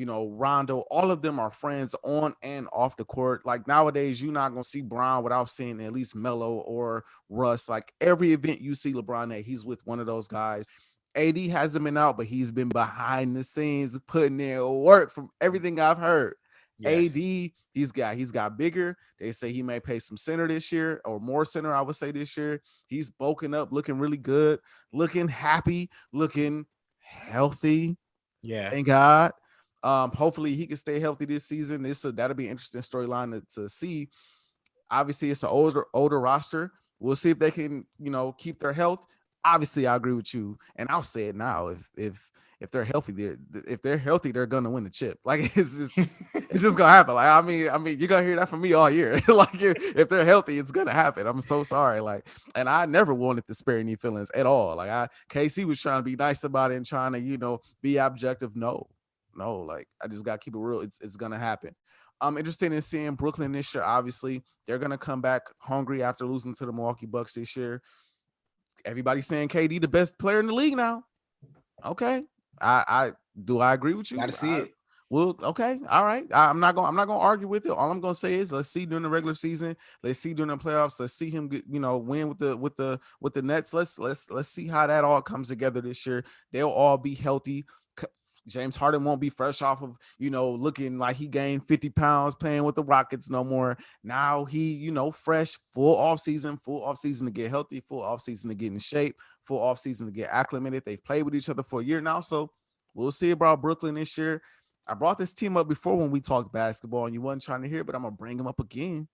Rondo, all of them are friends on and off the court. Like nowadays, you're not going to see Bron without seeing at least Melo or Russ. Like every event you see LeBron at, he's with one of those guys. AD hasn't been out, but he's been behind the scenes putting in work from everything I've heard. Yes. AD, he's got bigger. They say he may play some center this year, or more center, I would say, this year. He's bulking up, looking really good, looking happy, looking healthy. Yeah. Thank God. Hopefully he can stay healthy this season. That'll be an interesting storyline to see. Obviously, it's an older roster. We'll see if they can, keep their health. Obviously, I agree with you, and I'll say it now. If they're healthy, they're gonna win the chip. Like it's just gonna happen. Like I mean, you're gonna hear that from me all year. Like if they're healthy, it's gonna happen. I'm so sorry. Like, and I never wanted to spare any feelings at all. Like KC was trying to be nice about it and trying to be objective. No, like I just gotta keep it real. It's gonna happen. I'm interested in seeing Brooklyn this year. Obviously, they're gonna come back hungry after losing to the Milwaukee Bucks this year. Everybody's saying KD the best player in the league now. Okay. I agree with you. Gotta see it. Well, okay. All right. I'm not gonna argue with it. All I'm gonna say is let's see during the regular season. Let's see during the playoffs. Let's see him get, win with the Nets. Let's see how that all comes together this year. They'll all be healthy. James Harden won't be fresh off of, looking like he gained 50 pounds playing with the Rockets no more. Now he, fresh, full off season to get healthy, full off season to get in shape, full off season to get acclimated. They've played with each other for a year now. So we'll see about Brooklyn this year. I brought this team up before when we talked basketball and you wasn't trying to hear, but I'm going to bring them up again.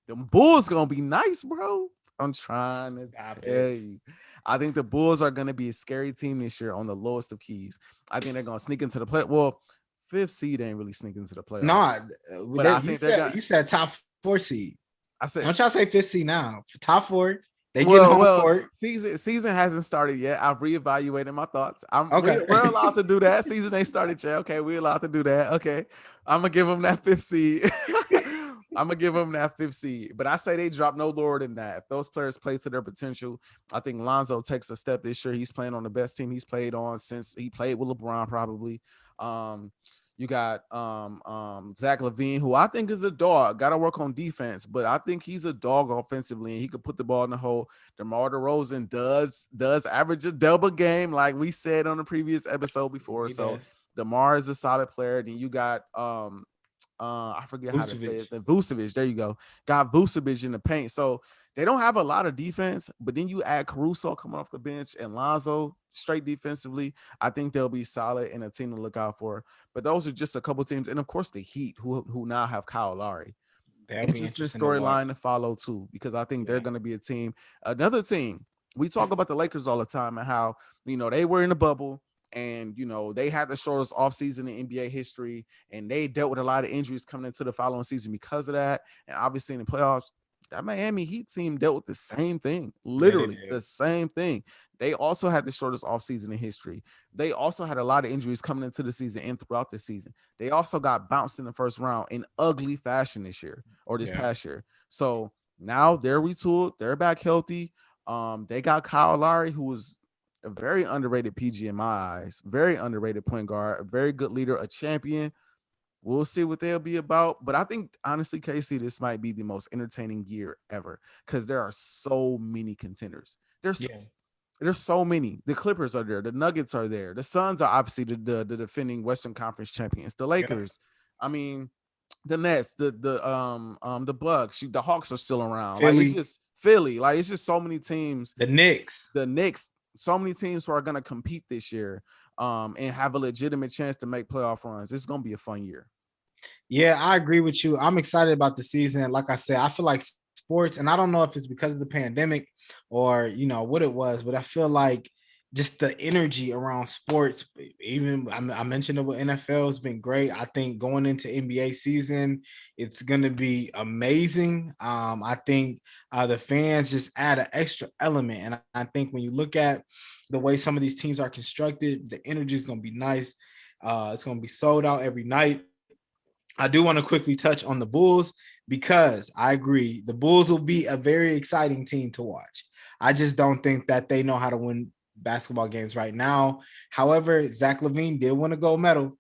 Them Bulls going to be nice, bro. I'm trying to tell you. I think the Bulls are going to be a scary team this year on the lowest of keys. I think they're going to sneak into the play. Well, 5th seed ain't really sneak into the playoffs. No, but I think you said top 4 seed. I said, don't y'all say 5th seed now? For top 4, they get home court. Season hasn't started yet. I've reevaluated my thoughts. We're allowed to do that. Season ain't started yet. Okay, we're allowed to do that. Okay, I'm gonna give them that 5th seed. I'm gonna give them that 5th seed, but I say they drop no lower than that. If those players play to their potential, I think Lonzo takes a step this year. He's playing on the best team he's played on since he played with LeBron, probably. You got Zach LaVine, who I think is a dog. Got to work on defense, but I think he's a dog offensively, and he could put the ball in the hole. DeMar DeRozan does average a double game, like we said on the previous episode before. He So does. DeMar is a solid player. Then you got I forget how to say it. Vucevic. Vucevic. There you go. Got Vucevic in the paint. So they don't have a lot of defense, but then you add Caruso coming off the bench and Lonzo straight defensively. I think they'll be solid and a team to look out for. But those are just a couple teams, and of course the Heat, who now have Kyle Lowry. That'll be Interesting interesting to watch. storyline to follow too, because I think they're Yeah. going to be a team. Another team. We talk about the Lakers all the time and how they were in the bubble. And they had the shortest offseason in NBA history, and they dealt with a lot of injuries coming into the following season because of that. And obviously in the playoffs, that Miami Heat team dealt with the same thing, Yeah, they literally did. the same thing. They also had the shortest offseason in history. They also had a lot of injuries coming into the season and throughout the season. They also got bounced in the first round in ugly fashion this year or this Yeah. past year. So now they're retooled. They're back healthy. They got Kyle Lowry, who was a very underrated PG in my eyes, very underrated point guard, a very good leader, a champion. We'll see what they'll be about. But I think, honestly, Casey, this might be the most entertaining year ever because there are so many contenders. Yeah. There's so many. The Clippers are there. The Nuggets are there. The Suns are obviously the defending Western Conference champions. The Yeah. Lakers. I mean, the Nets, the Bucks, the Hawks are still around. Like it's Philly. just Philly. Like it's just so many teams. The Knicks. The Knicks, so many teams who are gonna compete this year, and have a legitimate chance to make playoff runs. It's gonna be a fun year. Yeah, I agree with you. I'm excited about the season. Like I said, I feel like sports, and I don't know if it's because of the pandemic or what it was, but I feel like just the energy around sports, even I mentioned it with NFL, has been great. I think going into NBA season, it's going to be amazing. I think the fans just add an extra element. And I think when you look at the way some of these teams are constructed, the energy is going to be nice. It's going to be sold out every night. I do want to quickly touch on the Bulls because I agree the Bulls will be a very exciting team to watch. I just don't think that they know how to win basketball games right now. However, Zach LaVine did win a gold medal.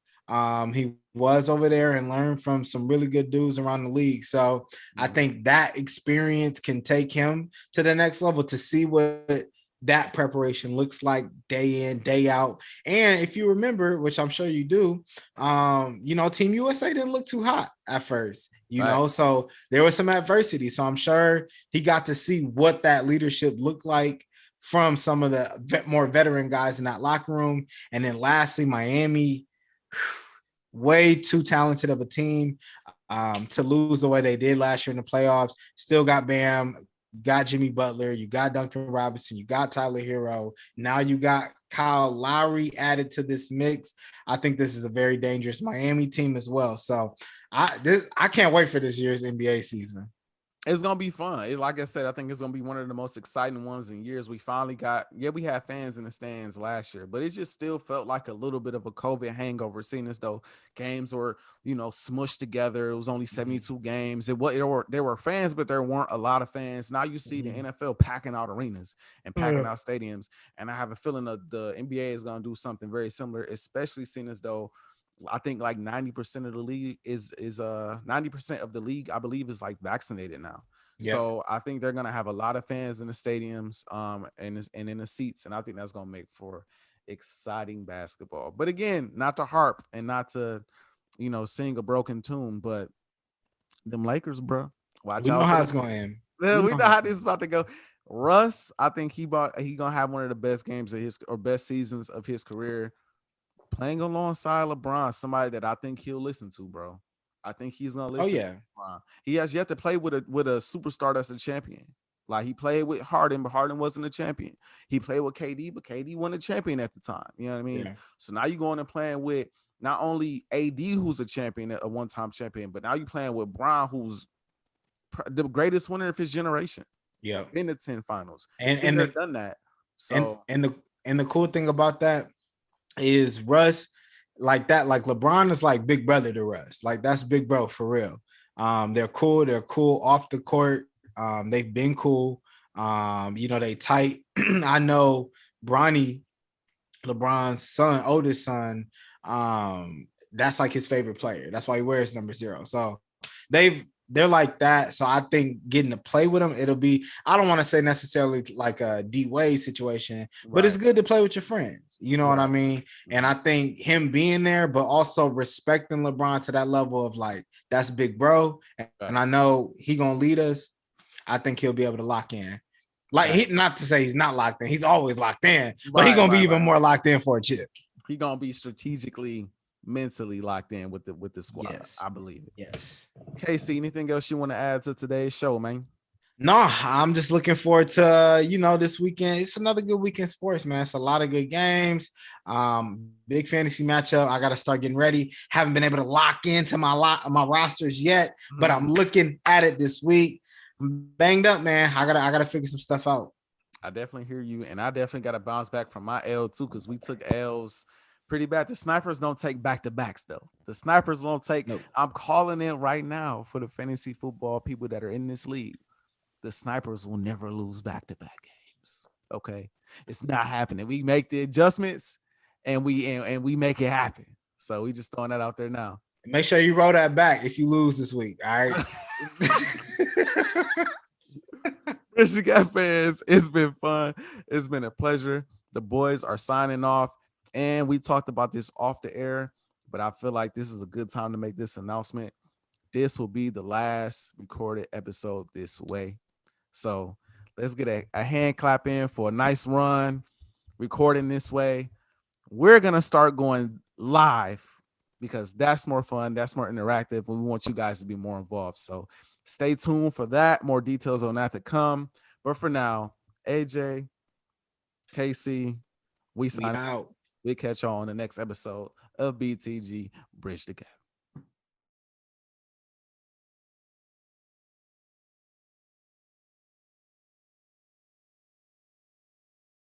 He was over there and learned from some really good dudes around the league. So I think that experience can take him to the next level to see what that preparation looks like day in, day out. And if you remember, which I'm sure you do, Team USA didn't look too hot at first, Facts. so there was some adversity. So I'm sure he got to see what that leadership looked like from some of the more veteran guys in that locker room. And then lastly, Miami, way too talented of a team to lose the way they did last year in the playoffs. Still got Bam, you got Jimmy Butler, you got Duncan Robinson, you got Tyler Hero. Now you got Kyle Lowry added to this mix. I think this is a very dangerous Miami team as well. So I can't wait for this year's NBA season. It's gonna be fun. Like I said, I think it's gonna be one of the most exciting ones in years. We finally got, we had fans in the stands last year, but it just still felt like a little bit of a COVID hangover, seeing as though games were, smushed together. It was only 72 games. There were fans, but there weren't a lot of fans. Now you see the NFL packing out arenas and packing out stadiums. And I have a feeling that the NBA is gonna do something very similar, especially seeing as though I think like 90% of the league is 90% of the league, I believe, is like vaccinated now. Yeah. So I think they're gonna have a lot of fans in the stadiums, and in the seats, and I think that's gonna make for exciting basketball. But again, not to harp and not to, sing a broken tune, but them Lakers, bro, watch We know out for how them. it's going to end. Yeah, we know how this is about to go. Russ, I think he gonna have one of the best games of his, or best seasons of his career, playing alongside LeBron, somebody that I think he'll listen to, bro. I think he's gonna listen. Oh, yeah. To LeBron. He has yet to play with a superstar that's a champion. Like he played with Harden, but Harden wasn't a champion. He played with KD, but KD wasn't a champion at the time. You know what I mean? Yeah. So now you're going and playing with not only AD, who's a champion, a one-time champion, but now you're playing with Bron, who's the greatest winner of his generation. Yeah. In the 10 finals. And done that. and So and the cool thing about that is Russ, like that, like LeBron is like big brother to Russ. Like that's big bro for real. They're cool. They're cool off the court. They've been cool. They tight. I know Bronny, LeBron's son, oldest son, that's like his favorite player. That's why he wears number 0. So they're like that. So I think getting to play with him, it'll be, I don't want to say necessarily like a D Wade situation, but it's good to play with your friends. You know what I mean? And I think him being there, but also respecting LeBron to that level of like, that's big bro. And I know he gonna lead us. I think he'll be able to lock in. Like he, not to say he's not locked in, he's always locked in, but he's gonna be even more locked in for a chip. He gonna be strategically, mentally locked in with the squad. Yes. I believe it. Yes. KC, anything else you want to add to today's show, man? No, I'm just looking forward to, this weekend. It's another good weekend sports, man. It's a lot of good games. Big fantasy matchup. I got to start getting ready. Haven't been able to lock into my rosters yet, but I'm looking at it this week. I'm banged up, man. I gotta figure some stuff out. I definitely hear you, and I definitely got to bounce back from my L too, because we took L's pretty bad. The snipers don't take back-to-backs though. The snipers won't take. Nope. I'm calling in right now for the fantasy football people that are in this league. The snipers will never lose back-to-back games. Okay, it's not happening. We make the adjustments, and we make it happen. So we just throwing that out there now. Make sure you roll that back if you lose this week. All right. Michigan fans, it's been fun. It's been a pleasure. The boys are signing off, and we talked about this off the air, but I feel like this is a good time to make this announcement. This will be the last recorded episode this way. So let's get a hand clap in for a nice run recording this way. We're going to start going live because that's more fun. That's more interactive. And we want you guys to be more involved. So stay tuned for that. More details on that to come. But for now, AJ, KC, we sign out. We catch y'all on the next episode of BTG Bridge the Gap.